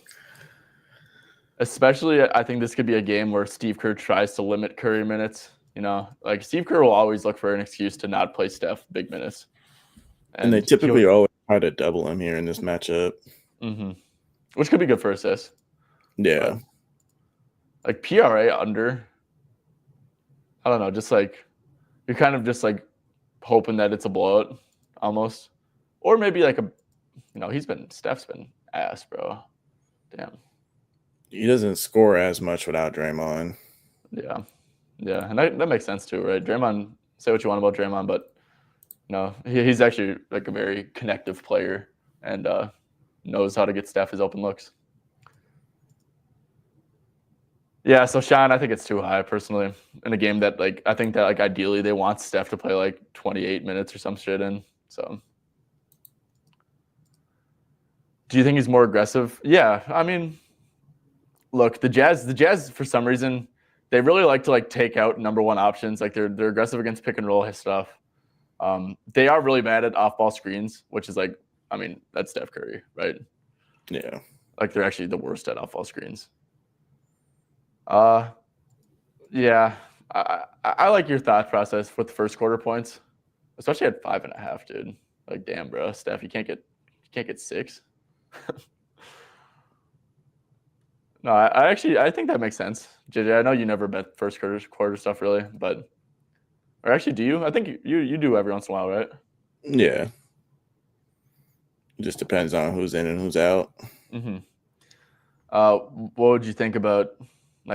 Especially, I think this could be a game where Steve Kerr tries to limit Curry minutes. You know, like Steve Kerr will always look for an excuse to not play Steph big minutes, And they and typically always try to double him here in this matchup. Which could be good for assists. Yeah. But like PRA under, I don't know, just like you're kind of just like hoping that it's a blowout almost, or maybe like Steph's been ass, bro. Damn. He doesn't score as much without Draymond. Yeah, and that makes sense too, right? Draymond, say what you want about Draymond, but he's actually like a very connective player and knows how to get Steph his open looks. Yeah, so Sean, I think it's too high personally in a game that I think that ideally they want Steph to play like 28 minutes or some shit in. So, do you think he's more aggressive? Yeah, I mean, look, the Jazz for some reason they really like to take out number one options. Like they're aggressive against pick and roll stuff. They are really bad at off ball screens, which is that's Steph Curry, right? Yeah. Like they're actually the worst at off ball screens. Yeah, I like your thought process with the first quarter points, especially at 5.5, dude. Like, damn, bro, Steph, you can't get 6. No, I think that makes sense, JJ. I know you never bet first quarter stuff really, but or actually, do you? I think you do every once in a while, right? Yeah. It just depends on who's in and who's out. What would you think about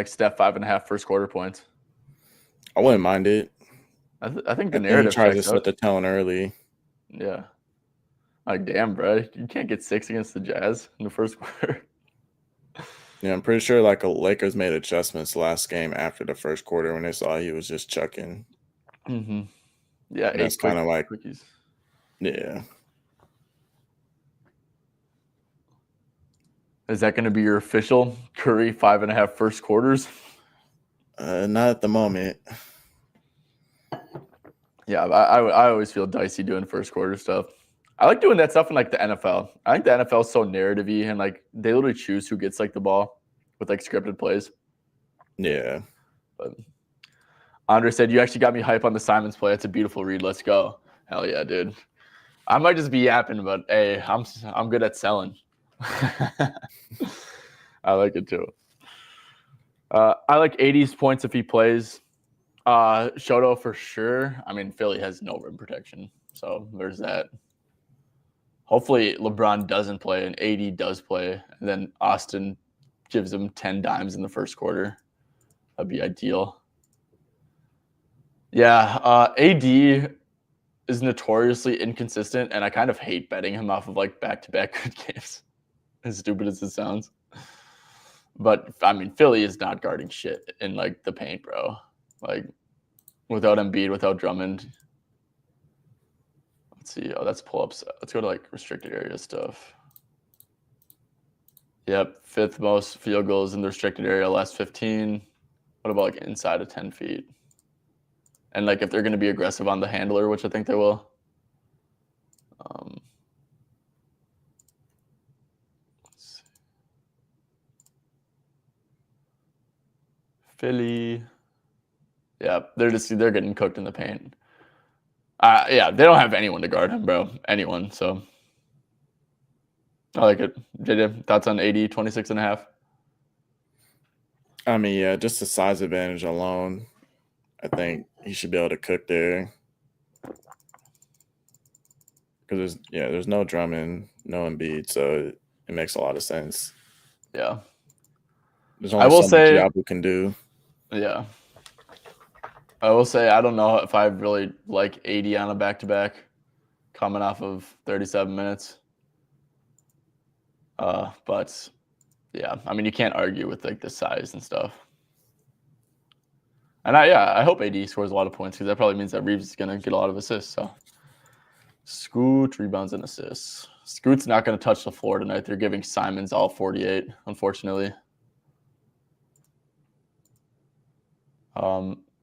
Steph 5.5 first quarter points? I wouldn't mind it. I think the I think he narrative tries to checks set out. the tone early. Yeah. Like, damn, bro, you can't get 6 against the Jazz in the first quarter. Yeah, I'm pretty sure Lakers made adjustments last game after the first quarter when they saw he was just chucking. Yeah, and that's kind of quickies. Yeah. Is that going to be your official Curry 5.5 first quarters? Not at the moment. Yeah, I always feel dicey doing first quarter stuff. I like doing that stuff in the NFL. I think the NFL is so narrative-y and they literally choose who gets the ball with scripted plays. Yeah. But Andre said you actually got me hype on the Simons play. It's a beautiful read. Let's go. Hell yeah, dude. I might just be yapping, but hey, I'm good at selling. I like it too. I like 80s points if he plays. Shoto for sure. I mean, Philly has no rim protection, so there's that. Hopefully, LeBron doesn't play and AD does play, and then Austin gives him 10 dimes in the first quarter. That'd be ideal. Yeah, AD is notoriously inconsistent, and I kind of hate betting him off of back-to-back good games. As stupid as it sounds. But I mean, Philly is not guarding shit in the paint, bro. Without Embiid, without Drummond. Let's see. Oh, that's pull-ups. Let's go to restricted area stuff. Yep, 5th most field goals in the restricted area last 15. What about inside of 10 feet? And if they're going to be aggressive on the handler, which I think they will. Philly. Yeah, they're getting cooked in the paint. Yeah, they don't have anyone to guard him, bro. Anyone. So I like it. JJ, thoughts on 80, 26.5? I mean, yeah, just the size advantage alone, I think he should be able to cook there. Because there's no Drummond, no Embiid, so it makes a lot of sense. Yeah. There's only so much Yabu can do. Yeah. I will say I don't know if I really like 80 on a back-to-back coming off of 37 minutes. But yeah, I mean you can't argue with the size and stuff. And I hope AD scores a lot of points because that probably means that Reeves is gonna get a lot of assists. So Scoot, rebounds, and assists. Scoot's not gonna touch the floor tonight. They're giving Simons all 48, unfortunately.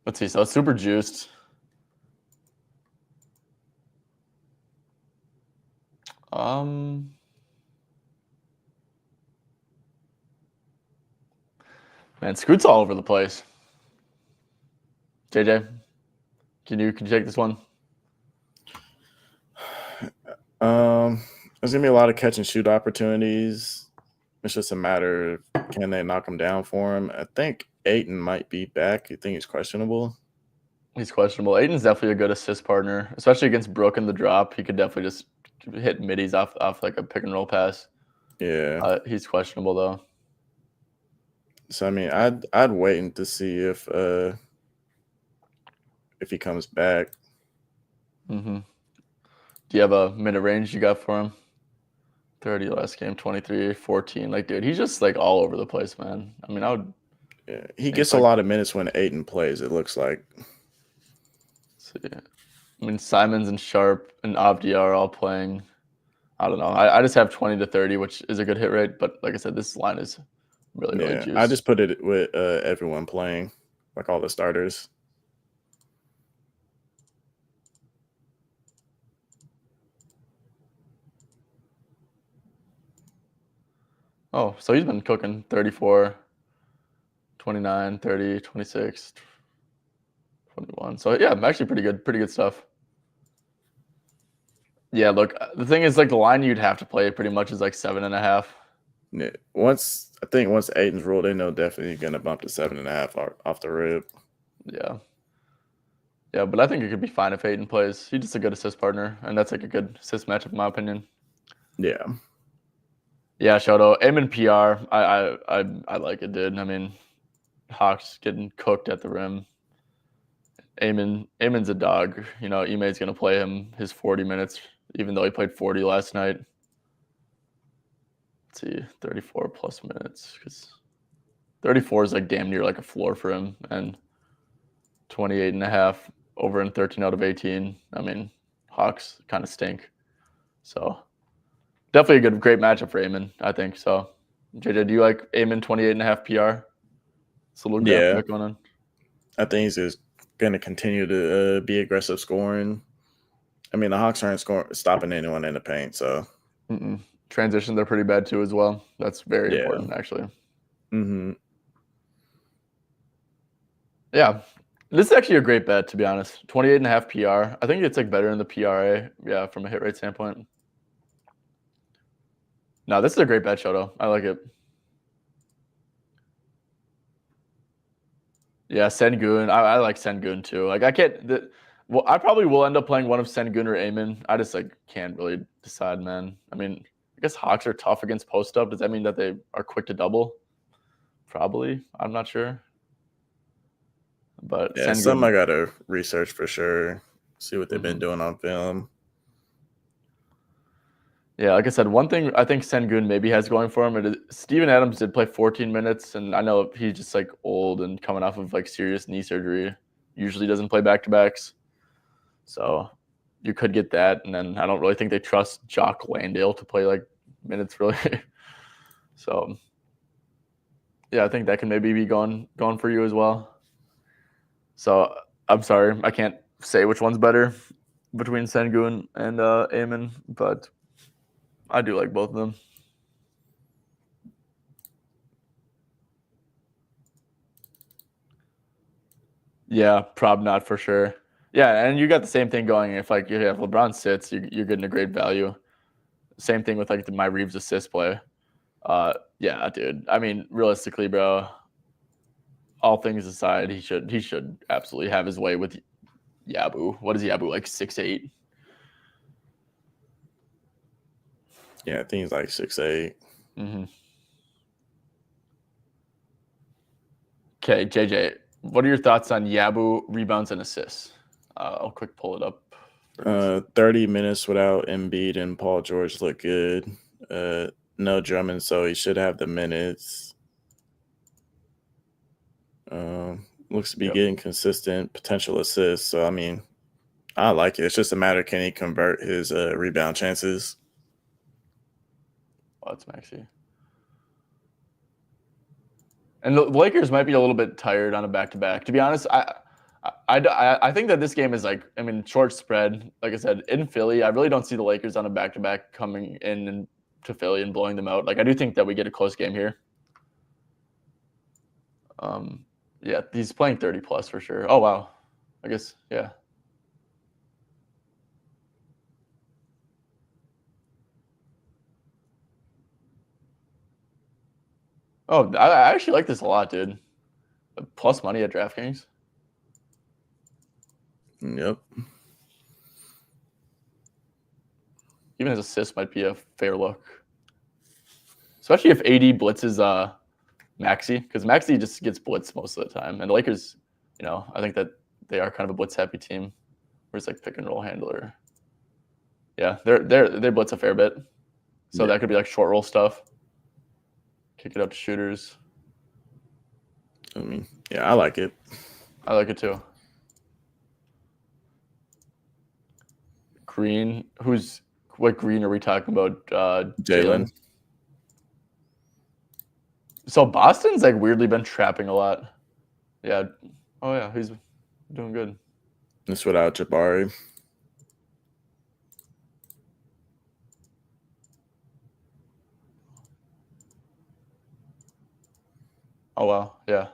Let's see. So it's super juiced. Man, Scoot's all over the place. JJ, can you take this one? There's gonna be a lot of catch and shoot opportunities. It's just a matter of can they knock him down for him. I think Ayton might be back. You think he's questionable? He's questionable. Aiton's definitely a good assist partner, especially against Brook in the drop. He could definitely just hit middies off like a pick and roll pass. Yeah. He's questionable though. So I mean, I'd wait to see if he comes back. Mm-hmm. Do you have a minute range you got for him? 30 last game, 23, 14. Like, dude, he's just like all over the place, man. I mean, I would. Yeah, he gets a lot of minutes when Ayton plays, it looks like. See. I mean, Simons and Sharp and Avdia are all playing. I don't know. I just have 20 to 30, which is a good hit rate. But like I said, this line is really juiced. I just put it with everyone playing, like all the starters. Oh, so he's been cooking 34, 29, 30, 26, 21. So yeah, actually pretty good stuff. Yeah, look, the thing is like the line you'd have to play pretty much is like 7.5. Yeah. Once Ayton's ruled, they know definitely gonna bump to 7.5 off the rip. Yeah. Yeah, but I think it could be fine if Ayton plays. He's just a good assist partner, and that's like a good assist matchup in my opinion. Yeah. Yeah, Shoto. Amen PR. I like it, dude. I mean, Hawks getting cooked at the rim. Amon's a dog. You know, Ime's gonna play him his 40 minutes, even though he played 40 last night. Let's see, 34 plus minutes, because 34 is like damn near like a floor for him, and 28.5 over in 13 out of 18. I mean, Hawks kind of stink. So definitely a great matchup for Amon, I think. So JJ, do you like Amon 28.5 PR? It's a little graphic going on. I think he's just going to continue to be aggressive scoring. I mean, the Hawks aren't stopping anyone in the paint, so. Transition, they're pretty bad too as well. That's very important, actually. Mm-hmm. Yeah. This is actually a great bet, to be honest. 28.5 PR. I think it's like better in the PRA, yeah, from a hit rate standpoint. No, this is a great bet, Shoto. I like it. Yeah, Sengun. I like Sengun too. Like I can't. I probably will end up playing one of Sengun or Amon. I just like can't really decide, man. I mean, I guess Hawks are tough against post up. Does that mean that they are quick to double? Probably. I'm not sure. But yeah, some I gotta research for sure. See what they've been doing on film. Yeah, like I said, one thing I think Sengun maybe has going for him is Steven Adams did play 14 minutes, and I know he's just like old and coming off of like serious knee surgery. Usually doesn't play back-to-backs. So you could get that, and then I don't really think they trust Jock Landale to play like minutes really. So yeah, I think that can maybe be going for you as well. So I'm sorry, I can't say which one's better between Sengun and Amon, but I do like both of them. Yeah, prob not for sure. Yeah, and you got the same thing going. If like you have LeBron sits, you're getting a great value. Same thing with like my Reeves assist play. Yeah, dude. I mean, realistically, bro, all things aside, he should absolutely have his way with Yabu. What is Yabu, like 6'8"? Yeah, I think he's like 6'8". Okay, JJ, what are your thoughts on Yabu rebounds and assists? I'll quick pull it up. 30 minutes without Embiid and Paul George look good. No Drummond, so he should have the minutes. Looks to be getting consistent potential assists. So, I mean, I like it. It's just a matter, can he convert his rebound chances? Oh, that's Maxey. And the Lakers might be a little bit tired on a back-to-back. To be honest, I think that this game is like, I mean, short spread. Like I said, in Philly, I really don't see the Lakers on a back-to-back coming in to Philly and blowing them out. Like I do think that we get a close game here. Yeah, he's playing 30 plus for sure. Oh wow, I guess, yeah. Oh, I actually like this a lot, dude. Plus money at DraftKings. Yep. Even his assist might be a fair look. Especially if AD blitzes Maxey, because Maxey just gets blitzed most of the time. And the Lakers, I think that they are kind of a blitz-happy team. Where it's like pick and roll handler. Yeah, they blitz a fair bit. So that could be like short roll stuff. Kick it out to shooters. I mean, yeah, I like it. I like it too. Green, what Green are we talking about? Jalen. So Boston's like weirdly been trapping a lot. Yeah. Oh yeah, he's doing good. It's without Jabari. Oh wow, yeah.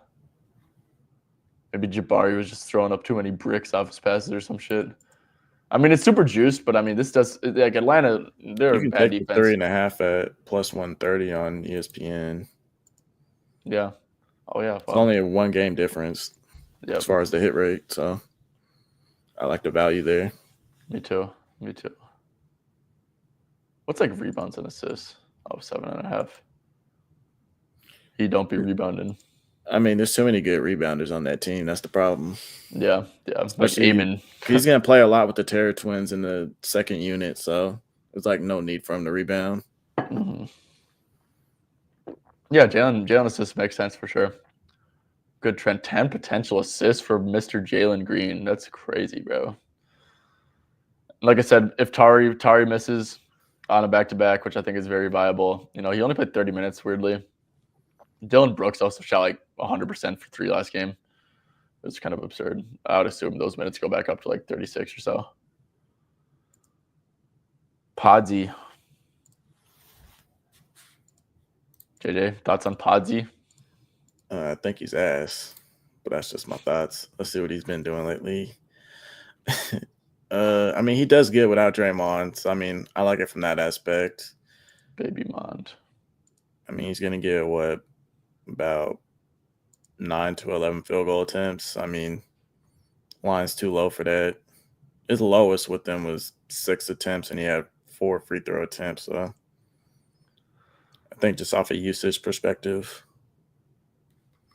Maybe Jabari was just throwing up too many bricks off his passes or some shit. I mean, it's super juiced, but I mean, this does like Atlanta. They're You can bad take defense. 3.5 at plus 130 on ESPN. Yeah. Oh yeah. It's only a 1 game difference as far as the hit rate, so I like the value there. Me too. What's like rebounds and assists? Oh, 7.5. He don't be rebounding. I mean, there's too many good rebounders on that team. That's the problem. Yeah. Especially, like Amen. He's going to play a lot with the Terror Twins in the second unit, so there's like no need for him to rebound. Mm-hmm. Yeah, Jalen assists makes sense for sure. Good trend. 10 potential assists for Mr. Jalen Green. That's crazy, bro. Like I said, if Tari misses on a back-to-back, which I think is very viable, he only played 30 minutes, weirdly. Dylan Brooks also shot like 100% for 3 last game. It was kind of absurd. I would assume those minutes go back up to like 36 or so. Podsy. JJ, thoughts on Podsy? I think he's ass, but that's just my thoughts. Let's see what he's been doing lately. I mean, he does good without Draymond. So, I mean, I like it from that aspect. Baby Mond. I mean, he's going to get about 9 to 11 field goal attempts. I mean, line's too low for that. His lowest with them was 6 attempts, and he had 4 free throw attempts. So I think just off a usage perspective.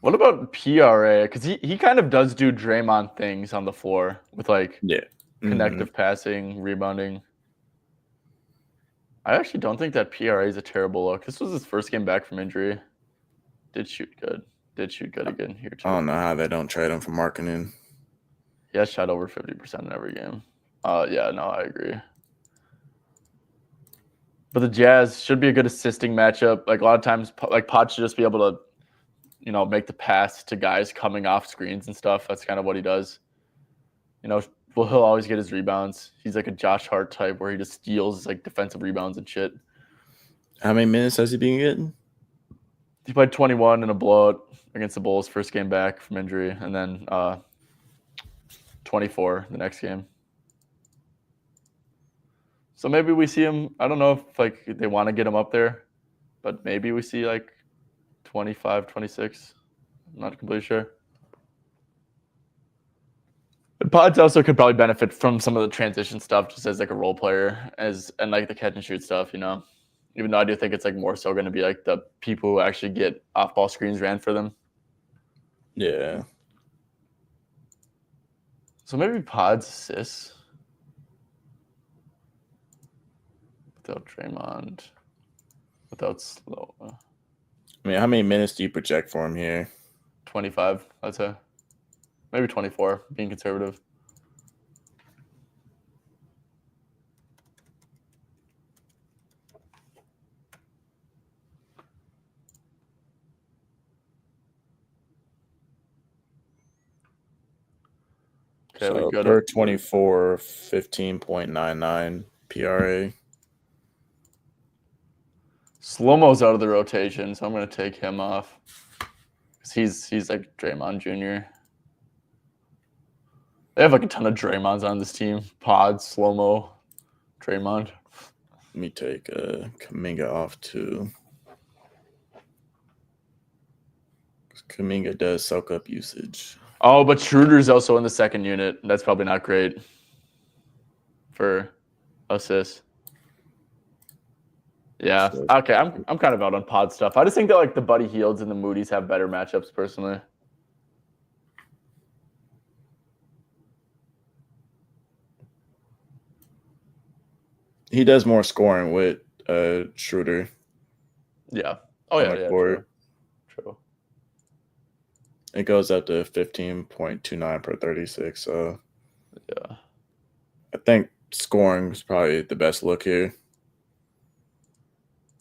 What about PRA? Because he kind of does do Draymond things on the floor with like connective passing, rebounding. I actually don't think that PRA is a terrible look. This was his first game back from injury. Did shoot good again here too. I don't know how they don't trade him for marketing. He has shot over 50% in every game. Yeah, no, I agree. But the Jazz should be a good assisting matchup. Like a lot of times, like Pod should just be able to, make the pass to guys coming off screens and stuff. That's kind of what he does. He'll always get his rebounds. He's like a Josh Hart type where he just steals like defensive rebounds and shit. How many minutes has he been getting? He played 21 in a blowout against the Bulls first game back from injury, and then 24 the next game. So maybe we see him. I don't know if like they want to get him up there, but maybe we see like 25, 26. I'm not completely sure. But Pods also could probably benefit from some of the transition stuff just as like a role player and like the catch and shoot stuff, Even though I do think it's like more so going to be like the people who actually get off-ball screens ran for them. Yeah. So maybe Pods assists. Without Draymond. Without Slow. I mean, how many minutes do you project for him here? 25, I'd say. Maybe 24, being conservative. Okay, so per 24, 15.99 PRA. Slow-mo's out of the rotation, so I'm going to take him off. Because he's like Draymond Jr. They have like a ton of Draymonds on this team. Pod, slow-mo, Draymond. Let me take Kuminga off too. Kuminga does soak up usage. Oh, but Schroeder's also in the second unit. That's probably not great for assists. Yeah. Okay. I'm kind of out on pod stuff. I just think that like the Buddy Hields and the Moody's have better matchups personally. He does more scoring with Schroeder. Yeah. Oh yeah. True. It goes up to 15.29 per 36. So yeah. I think scoring is probably the best look here.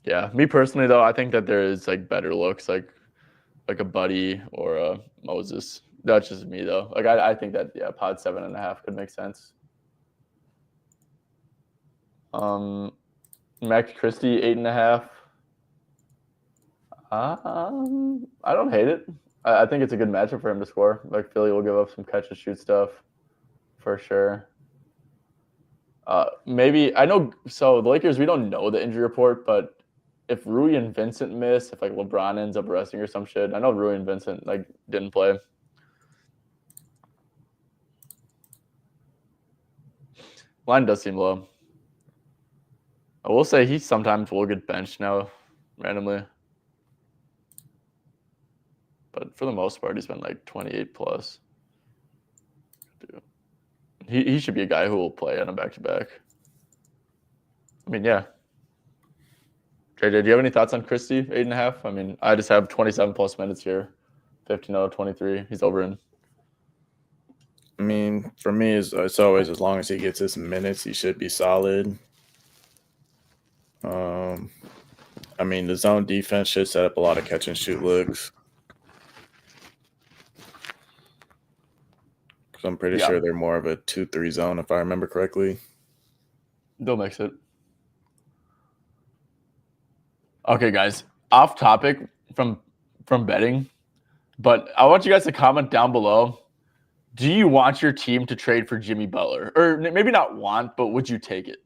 Yeah. Me personally though, I think that there is like better looks like a Buddy or a Moses. That's just me though. Like I think that pod 7.5 could make sense. Max Christie 8.5. I don't hate it. I think it's a good matchup for him to score. Like Philly will give up some catch and shoot stuff for sure. Maybe I know. So the Lakers, we don't know the injury report, but if Rui and Vincent miss, if like LeBron ends up resting or some shit, I know Rui and Vincent like didn't play. Line does seem low. I will say he sometimes will get benched now, randomly. But for the most part, he's been like 28 plus. He should be a guy who will play on a back-to-back. I mean, yeah. JJ, do you have any thoughts on Christie, 8.5? I mean, I just have 27 plus minutes here. 15 out of 23. He's over in. I mean, for me, it's always as long as he gets his minutes, he should be solid. I mean, the zone defense should set up a lot of catch and shoot looks. Because I'm pretty sure they're more of a 2-3 zone, if I remember correctly. They'll mix it. Okay, guys, off topic from betting, but I want you guys to comment down below. Do you want your team to trade for Jimmy Butler? Or maybe not want, but would you take it?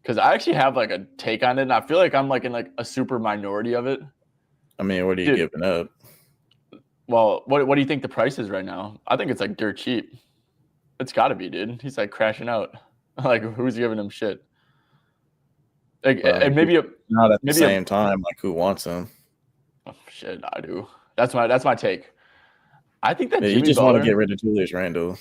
Because I actually have like a take on it, and I feel like I'm like in like a super minority of it. I mean, what are you giving up? Well, what do you think the price is right now? I think it's like dirt cheap. It's got to be, dude. He's like crashing out. Like, who's giving him shit? Like, and maybe not at the same time. Like, who wants him? Oh, shit, I do. That's my take. I think that you just want to get rid of Julius Randle.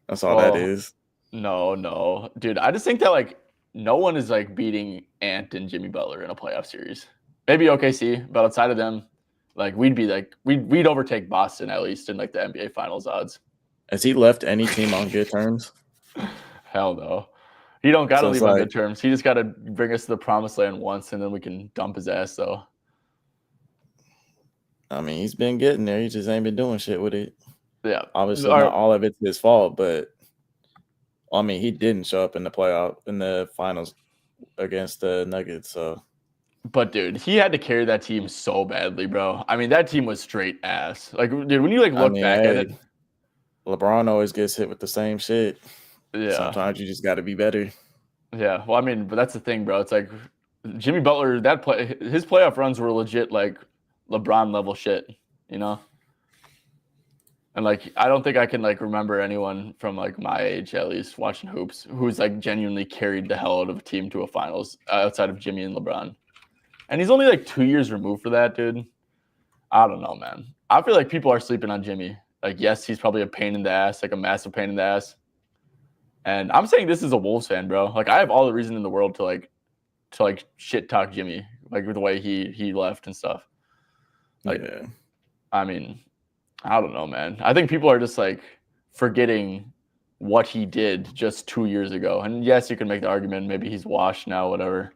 That's all that is. No, dude. I just think that like no one is like beating Ant and Jimmy Butler in a playoff series. Maybe OKC, but outside of them, like we'd overtake Boston at least in like the NBA Finals odds. Has he left any team on good terms? Hell no. He don't got to leave on good terms. He just got to bring us to the promised land once, and then we can dump his ass, though. I mean, he's been getting there. He just ain't been doing shit with it. Yeah. Obviously, not all of it's his fault, but I mean, he didn't show up in the finals against the Nuggets, so. But dude, he had to carry that team so badly, bro. I mean, that team was straight ass. Like, dude, when you like look back at it, LeBron always gets hit with the same shit. Yeah. Sometimes you just got to be better. Yeah. Well, I mean, but that's the thing, bro. It's like Jimmy Butler, his playoff runs were legit like LeBron level shit, you know? And like, I don't think I can like remember anyone from like my age, at least watching hoops, who's like genuinely carried the hell out of a team to a finals outside of Jimmy and LeBron. And he's only like 2 years removed for that, dude. I don't know, man. I feel like people are sleeping on Jimmy. Like, yes, he's probably a pain in the ass, like a massive pain in the ass. And I'm saying this as a Wolves fan, bro. Like, I have all the reason in the world to shit talk Jimmy, like with the way he left and stuff. Like, yeah. I mean, I don't know, man. I think people are just like forgetting what he did just 2 years ago. And yes, you can make the argument maybe he's washed now, whatever.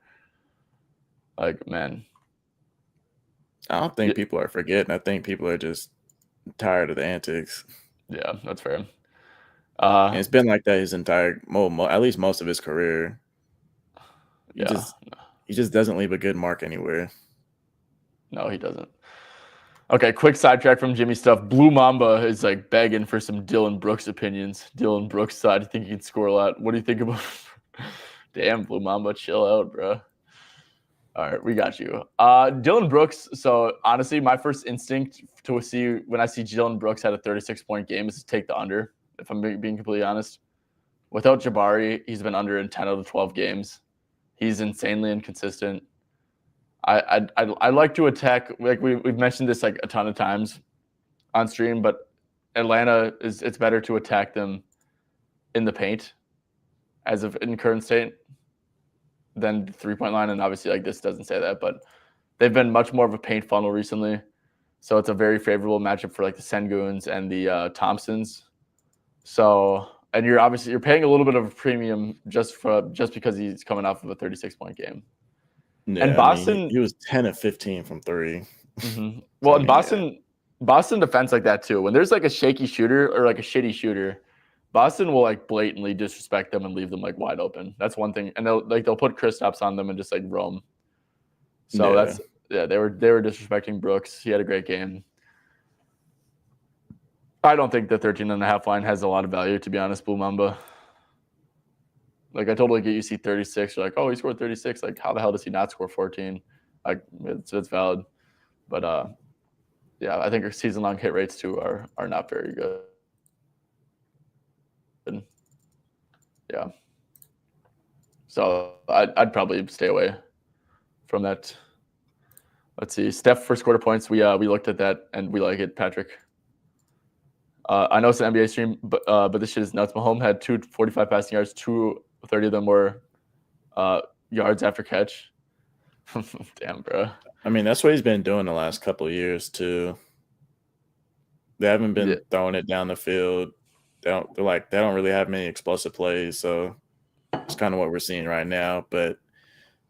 Like, man. I don't think people are forgetting. I think people are just tired of the antics. Yeah, that's fair. And it's been like that his entire, at least most of his career. He just doesn't leave a good mark anywhere. No, he doesn't. Okay, quick sidetrack from Jimmy stuff. Blue Mamba is like begging for some Dylan Brooks opinions. Dylan Brooks side, I think he can score a lot. What do you think about? Damn, Blue Mamba, chill out, bro. All right, we got you. Dylan Brooks. So honestly, my first instinct to see when I see Dylan Brooks had a 36-point game is to take the under. If I'm being completely honest, without Jabari, he's been under in 10 out of 12 games. He's insanely inconsistent. I like to attack, like we've mentioned this like a ton of times on stream, but Atlanta it's better to attack them in the paint as of in current state than the 3-point line. And obviously like this doesn't say that, but they've been much more of a paint funnel recently. So it's a very favorable matchup for like the Senguns and the Thompsons. So, and you're paying a little bit of a premium just because he's coming off of a 36-point game. Yeah, And Boston, I mean, he was 10 of 15 from 3. Mm-hmm. Well, in Boston defense like that too. When there's like a shaky shooter or like a shitty shooter, Boston will like blatantly disrespect them and leave them like wide open. That's one thing, and they'll put Kristaps on them and just like roam. So they were disrespecting Brooks. He had a great game. I don't think the 13.5 line has a lot of value, to be honest, Blue Mamba. Like, I totally get you see 36. You're like, oh, he scored 36. Like, how the hell does he not score 14? Like, it's valid. But, yeah, I think our season-long hit rates, too, are not very good. Yeah. So I'd probably stay away from that. Let's see. Steph first quarter points. We looked at that, and we like it, Patrick. I know it's an NBA stream, but this shit is nuts. Mahomes had 245 passing yards. 230 of them were yards after catch. Damn, bro. I mean, that's what he's been doing the last couple of years too. They haven't been throwing it down the field. They don't really have many explosive plays, so it's kind of what we're seeing right now. But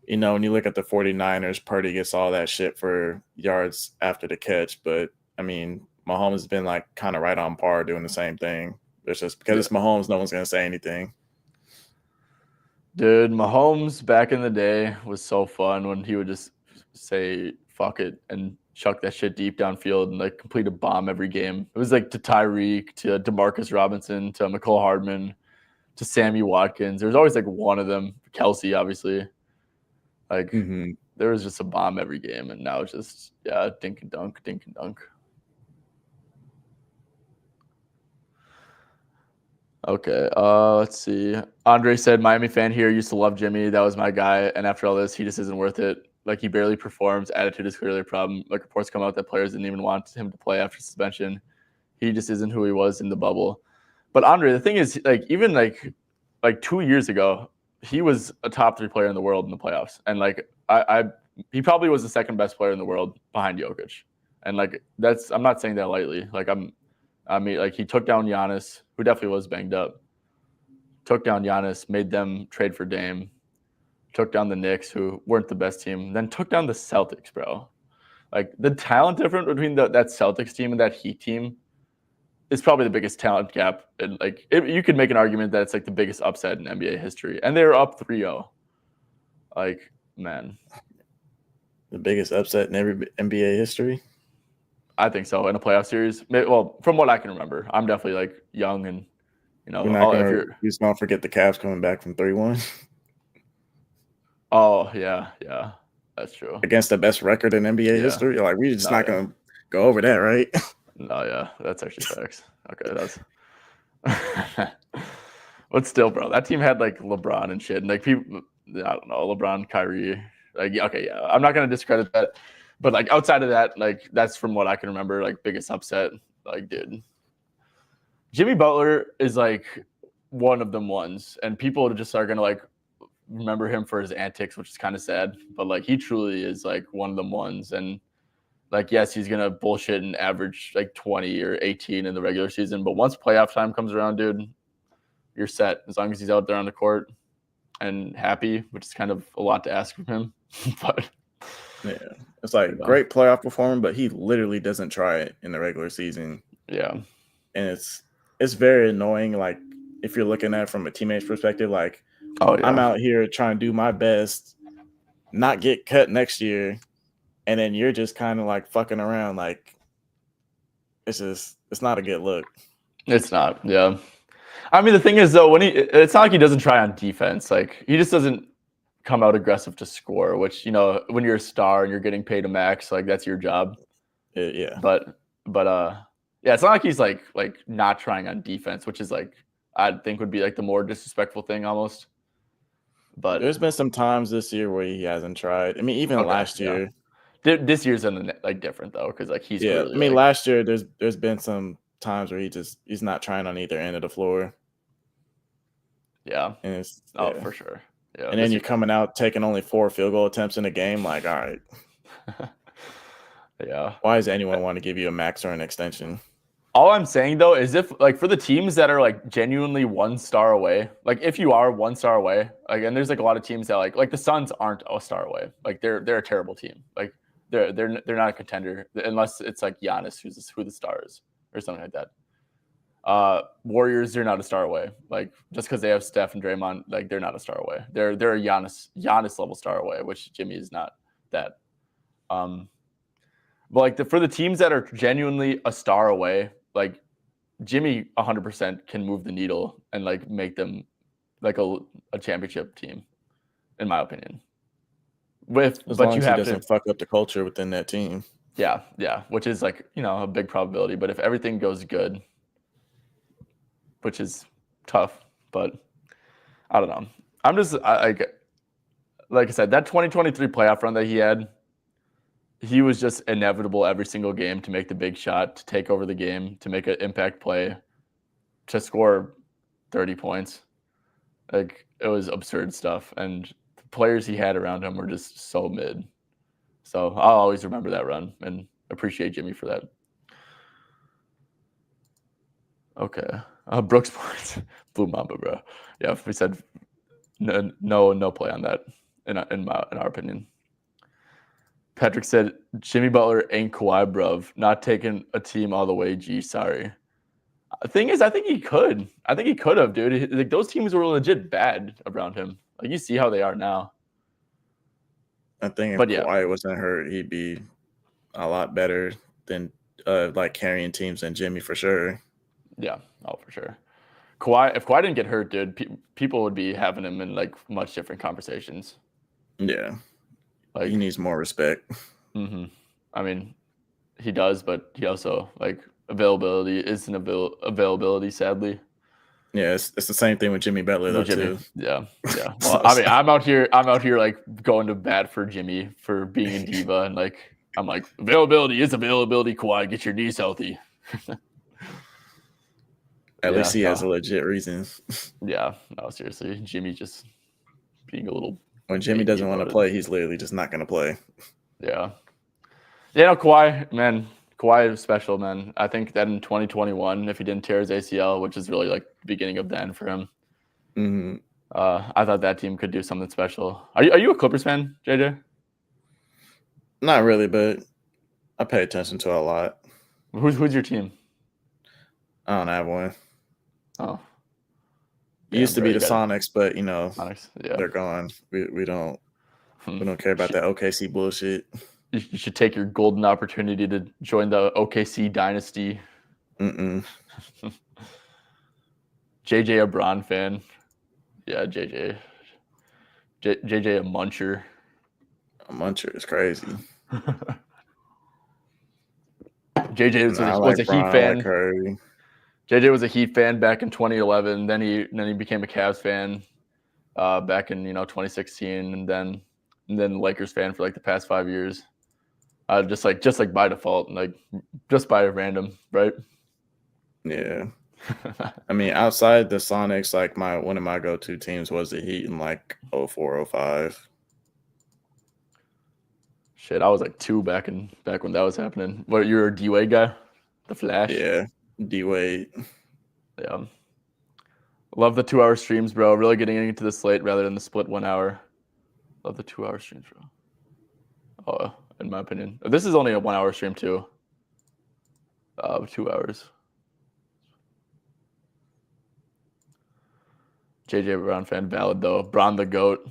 you know, when you look at the 49ers, Purdy gets all that shit for yards after the catch, but I mean, Mahomes has been like kind of right on par doing the same thing. It's just because it's Mahomes, no one's gonna say anything. Dude, Mahomes back in the day was so fun when he would just say fuck it and chuck that shit deep downfield and like complete a bomb every game. It was like to Tyreek, to DeMarcus Robinson, to McCole Hardman, to Sammy Watkins. There was always like one of them, Kelsey, obviously. Like there was just a bomb every game, and now it's just dink and dunk. Okay, let's see. Andre said, Miami fan here, used to love Jimmy. That was my guy. And after all this, he just isn't worth it. Like, he barely performs. Attitude is clearly a problem. Like, reports come out that players didn't even want him to play after suspension. He just isn't who he was in the bubble. But Andre, the thing is, like, even like 2 years ago, he was a top 3 player in the world in the playoffs. And like, he probably was the second best player in the world behind Jokic. And like, I'm not saying that lightly. Like, I mean, like, he took down Giannis, who definitely was banged up. Took down Giannis, made them trade for Dame. Took down the Knicks, who weren't the best team. Then took down the Celtics, bro. Like, the talent difference between that Celtics team and that Heat team is probably the biggest talent gap. And like, you could make an argument that it's like the biggest upset in NBA history. And they were up 3-0. Like, man. The biggest upset in every NBA history? I think so, in a playoff series. Well, from what I can remember, I'm definitely like young, and you know, you're just gonna forget the Cavs coming back from 3-1. Oh yeah, that's true. Against the best record in NBA history, like we're just not gonna go over that, right? No, yeah, that's actually facts. Okay, that's. But still, bro, that team had like LeBron and shit, and like people, I don't know, LeBron, Kyrie. Like, okay, yeah, I'm not gonna discredit that. But like outside of that, like that's from what I can remember, like biggest upset. Like, dude, Jimmy Butler is like one of them ones, and people just are gonna like remember him for his antics, which is kind of sad. But like he truly is like one of them ones, and like yes, he's gonna bullshit and average like 20 or 18 in the regular season. But once playoff time comes around, dude, you're set as long as he's out there on the court and happy, which is kind of a lot to ask from him, but. Yeah, it's like great playoff performance, but he literally doesn't try it in the regular season. Yeah, and it's very annoying. Like if you're looking at it from a teammate's perspective, like I'm out here trying to do my best, not get cut next year, and then you're just kind of like fucking around. Like it's not a good look. It's not. Yeah. I mean, the thing is though, it's not like he doesn't try on defense. Like he just doesn't come out aggressive to score. Which when you're a star and you're getting paid a max, like that's your job. Yeah. But yeah, it's not like he's like not trying on defense, which is like I think would be like the more disrespectful thing almost. But there's been some times this year where he hasn't tried. I mean, even last year. This year's like different though, because like he's clearly. I mean, last year there's been some times where he's not trying on either end of the floor. Yeah. And it's for sure. Yeah. And then you're coming out taking only 4 field goal attempts in a game. Like, all right. Yeah. Why does anyone want to give you a max or an extension? All I'm saying though is if like for the teams that are like genuinely 1 star away, like if you are 1 star away, like and there's like a lot of teams that like the Suns aren't a star away. Like they're a terrible team. Like they're not a contender unless it's like Giannis who the star is or something like that. Warriors, they're not a star away. Like just because they have Steph and Draymond, like they're not a star away. They're a Giannis level star away, which Jimmy is not that. But like for the teams that are genuinely a star away, like Jimmy 100% can move the needle and like make them like a championship team, in my opinion. As long as he doesn't fuck up the culture within that team. Yeah, which is like a big probability. But if everything goes good, which is tough, but I don't know. I'm just like I said, that 2023 playoff run that he had, he was just inevitable every single game to make the big shot, to take over the game, to make an impact play, to score 30 points. Like it was absurd stuff, and the players he had around him were just so mid. So I'll always remember that run and appreciate Jimmy for that. Okay. Brooks points. Blue Mamba, bro. Yeah, we said no play on that in our opinion. Patrick said Jimmy Butler ain't Kawhi, bruv. Not taking a team all the way. Gee, sorry. The thing is, I think he could. I think he could have, dude. Like those teams were legit bad around him. Like you see how they are now. I think if Kawhi wasn't hurt, he'd be a lot better than like carrying teams than Jimmy for sure. Yeah, for sure. If Kawhi didn't get hurt, dude, people would be having him in like much different conversations. Yeah, like he needs more respect. Mm-hmm. I mean, he does, but he also like availability isn't availability, sadly. Yeah, it's the same thing with Jimmy Butler though too. Yeah. Well, I mean, I'm out here like going to bat for Jimmy for being a diva, and like I'm like availability is availability. Kawhi, get your knees healthy. At least he has a legit reason. Yeah, no, seriously, Jimmy just being a little. When Jimmy doesn't want to play, he's literally just not going to play. Yeah. No, Kawhi is special, man. I think that in 2021, if he didn't tear his ACL, which is really like the beginning of the end for him, I thought that team could do something special. Are you a Clippers fan, JJ? Not really, but I pay attention to a lot. Who's your team? I don't have one. Oh. It used to be the Sonics, but they're gone. We don't care about that OKC bullshit. You should take your golden opportunity to join the OKC dynasty. JJ a Bron fan. Yeah, JJ a muncher. A muncher is crazy. JJ was a Heat fan. JJ was a Heat fan back in 2011. Then he became a Cavs fan back in 2016, and then Lakers fan for like the past 5 years. Just like by default, like just by random, right? Yeah. I mean, outside the Sonics, like one of my go-to teams was the Heat in like 04, 05. Shit, I was like 2 back when that was happening. What, you're a D-Wade guy? The Flash? Yeah, D-Wade. Yeah. Love the 2-hour streams, bro. Really getting into the slate rather than the split 1 hour. Love the 2-hour streams, bro. Oh, in my opinion. This is only a 1 hour stream too. 2 hours. JJ Brown fan, valid though. Bron the GOAT.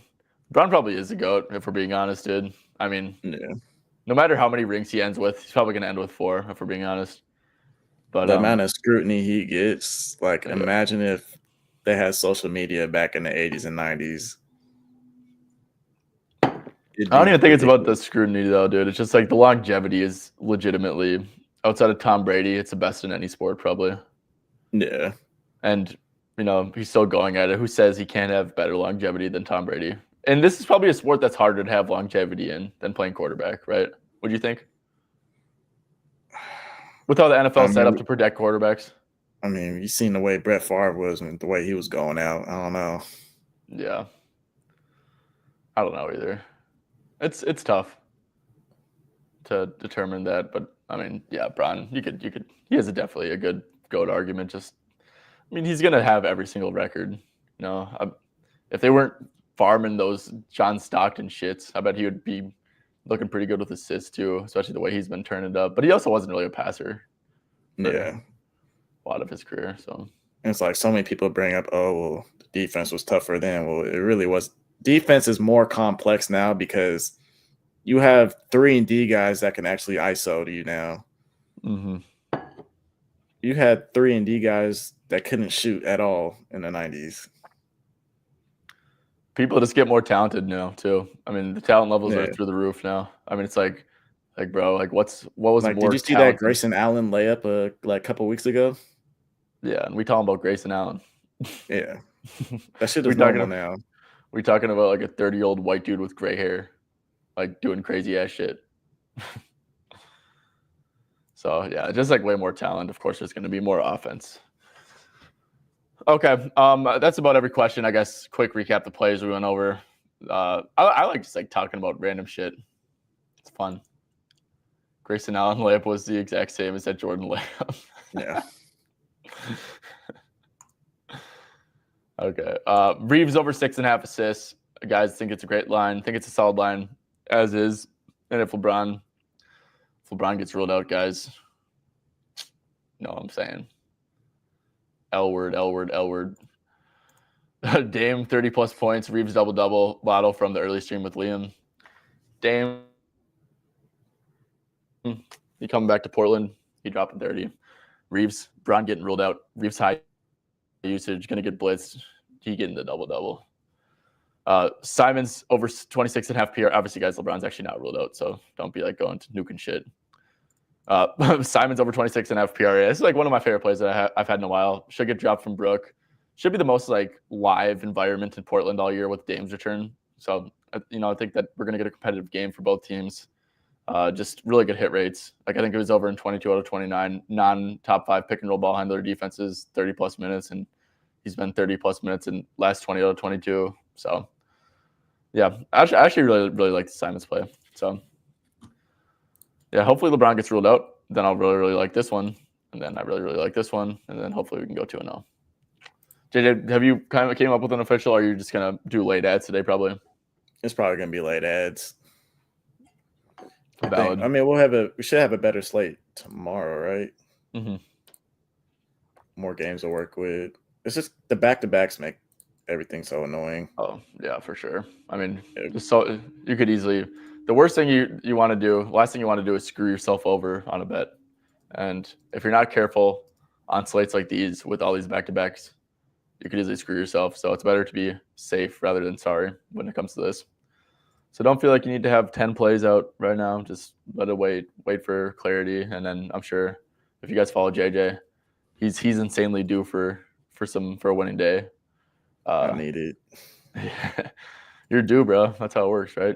Bron probably is the GOAT, if we're being honest, dude. I mean, no matter how many rings he ends with, he's probably going to end with 4, if we're being honest. But the amount of scrutiny he gets, like, yeah. imagine if they had social media back in the 80s and 90s. I don't even think it's about the scrutiny, though, dude. It's just like the longevity is legitimately, outside of Tom Brady, it's the best in any sport, probably. Yeah. And, he's still going at it. Who says he can't have better longevity than Tom Brady? And this is probably a sport that's harder to have longevity in than playing quarterback, right? What do you think? With how the NFL set up to protect quarterbacks? I mean, you seen the way Brett Favre was and the way he was going out. I don't know. Yeah. I don't know either. It's tough to determine that, but I mean, yeah, Bron, you could he has definitely a good GOAT argument. Just, I mean, he's gonna have every single record. If they weren't farming those John Stockton shits, I bet he would be looking pretty good with assists too, especially the way he's been turning it up. But he also wasn't really a passer for Yeah. a lot of his career. So it's like so many people bring up, oh, well, the defense was tougher then. Well, it really was. Defense is more complex now because you have 3-and-D guys that can actually ISO to you now. Mm-hmm. You had 3-and-D guys that couldn't shoot at all in the 90s. People just get more talented now too. I mean, the talent levels are through the roof now. I mean, it's like bro, like what was like? more? Did you see talented? that Grayson Allen layup like a couple weeks ago? Yeah, and we talking about Grayson Allen. Yeah, that shit is normal now. We talking about like a 30-year-old white dude with gray hair, like doing crazy ass shit. So yeah, just like way more talent. Of course, there's going to be more offense. Okay, that's about every question. I guess quick recap the plays we went over. I like just like talking about random shit. It's fun. Grayson Allen layup was the exact same as that Jordan layup. Yeah. Okay. Reeves over 6.5 assists. Guys think it's a great line. Think it's a solid line, as is. And if LeBron gets ruled out, guys, you know what I'm saying. L word. Dame 30+ points. Reeves double. Lotto from the early stream with Liam. Dame, he coming back to Portland. He dropping 30. Reeves, Bron getting ruled out. Reeves high usage, gonna get blitzed. He getting the double. Simons over 26.5 PR. Obviously, guys, LeBron's actually not ruled out, so don't be like going to nuke and shit. Simons over 26.5 PRA. This is like one of my favorite plays that I've had in a while. Should get dropped from Brook. Should be the most like live environment in Portland all year with Dame's return. So I think that we're gonna get a competitive game for both teams. Just really good hit rates. Like I think it was over in 22 out of 29 non-top 5 pick and roll ball handler defenses, 30+ minutes, and he's been 30+ minutes in last 20 out of 22. So yeah, I actually really like the Simons play. So yeah, hopefully LeBron gets ruled out. Then I'll really like this one, and then I really like this one, and then hopefully we can go 2-0. JJ, have you kind of came up with an official, or are you just gonna do late ads today? Probably. It's probably gonna be late ads. Valid. I mean, we should have a better slate tomorrow, right? Mm-hmm. More games to work with. It's just the back-to-backs make everything so annoying. Oh yeah, for sure. I mean, so you could easily. The worst thing you want to do, last thing you want to do is screw yourself over on a bet. And if you're not careful on slates like these with all these back-to-backs, you could easily screw yourself. So it's better to be safe rather than sorry when it comes to this. So don't feel like you need to have 10 plays out right now. Just let it wait for clarity. And then I'm sure if you guys follow JJ, he's insanely due for a winning day. I need it. You're due, bro. That's how it works, right?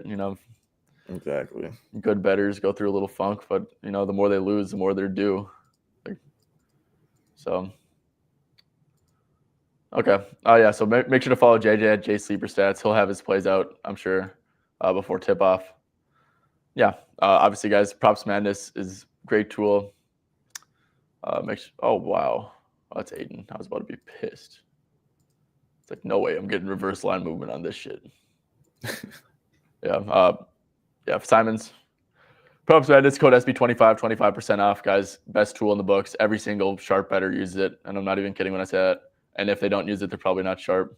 Exactly. Good bettors go through a little funk, but the more they lose, the more they're due. So, okay. Yeah. So make sure to follow JJ at J Sleeper Stats. He'll have his plays out, I'm sure, before tip off. Yeah. Obviously, guys, Props Madness is a great tool. Oh wow, that's Aiden. I was about to be pissed. It's like, no way I'm getting reverse line movement on this shit. Yeah. Simons. Props Madness, code SB25, 25% off, guys. Best tool in the books. Every single sharp bettor uses it, and I'm not even kidding when I say that. And if they don't use it, they're probably not sharp.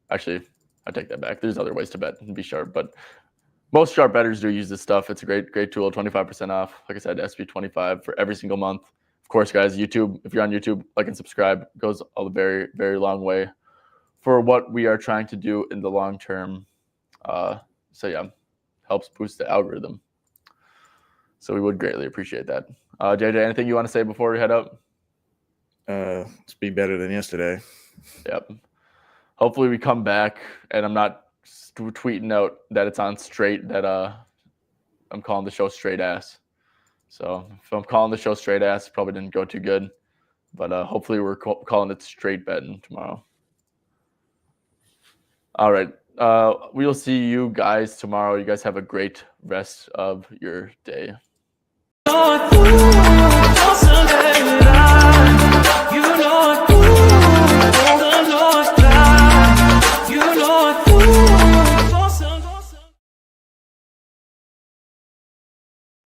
Actually, I take that back. There's other ways to bet and be sharp, but most sharp bettors do use this stuff. It's a great tool, 25% off. Like I said, SB25 for every single month. course, guys, YouTube, if you're on YouTube, like and subscribe. It goes a very, very long way for what we are trying to do in the long term. So yeah, helps boost the algorithm. So we would greatly appreciate that. JJ, anything you want to say before we head up? Let's be better than yesterday. Yep. Hopefully we come back and I'm not tweeting out that it's on straight that I'm calling the show straight ass. So if I'm calling the show straight ass, probably didn't go too good. But hopefully we're calling it straight betting tomorrow. All right. We will see you guys tomorrow. You guys have a great rest of your day.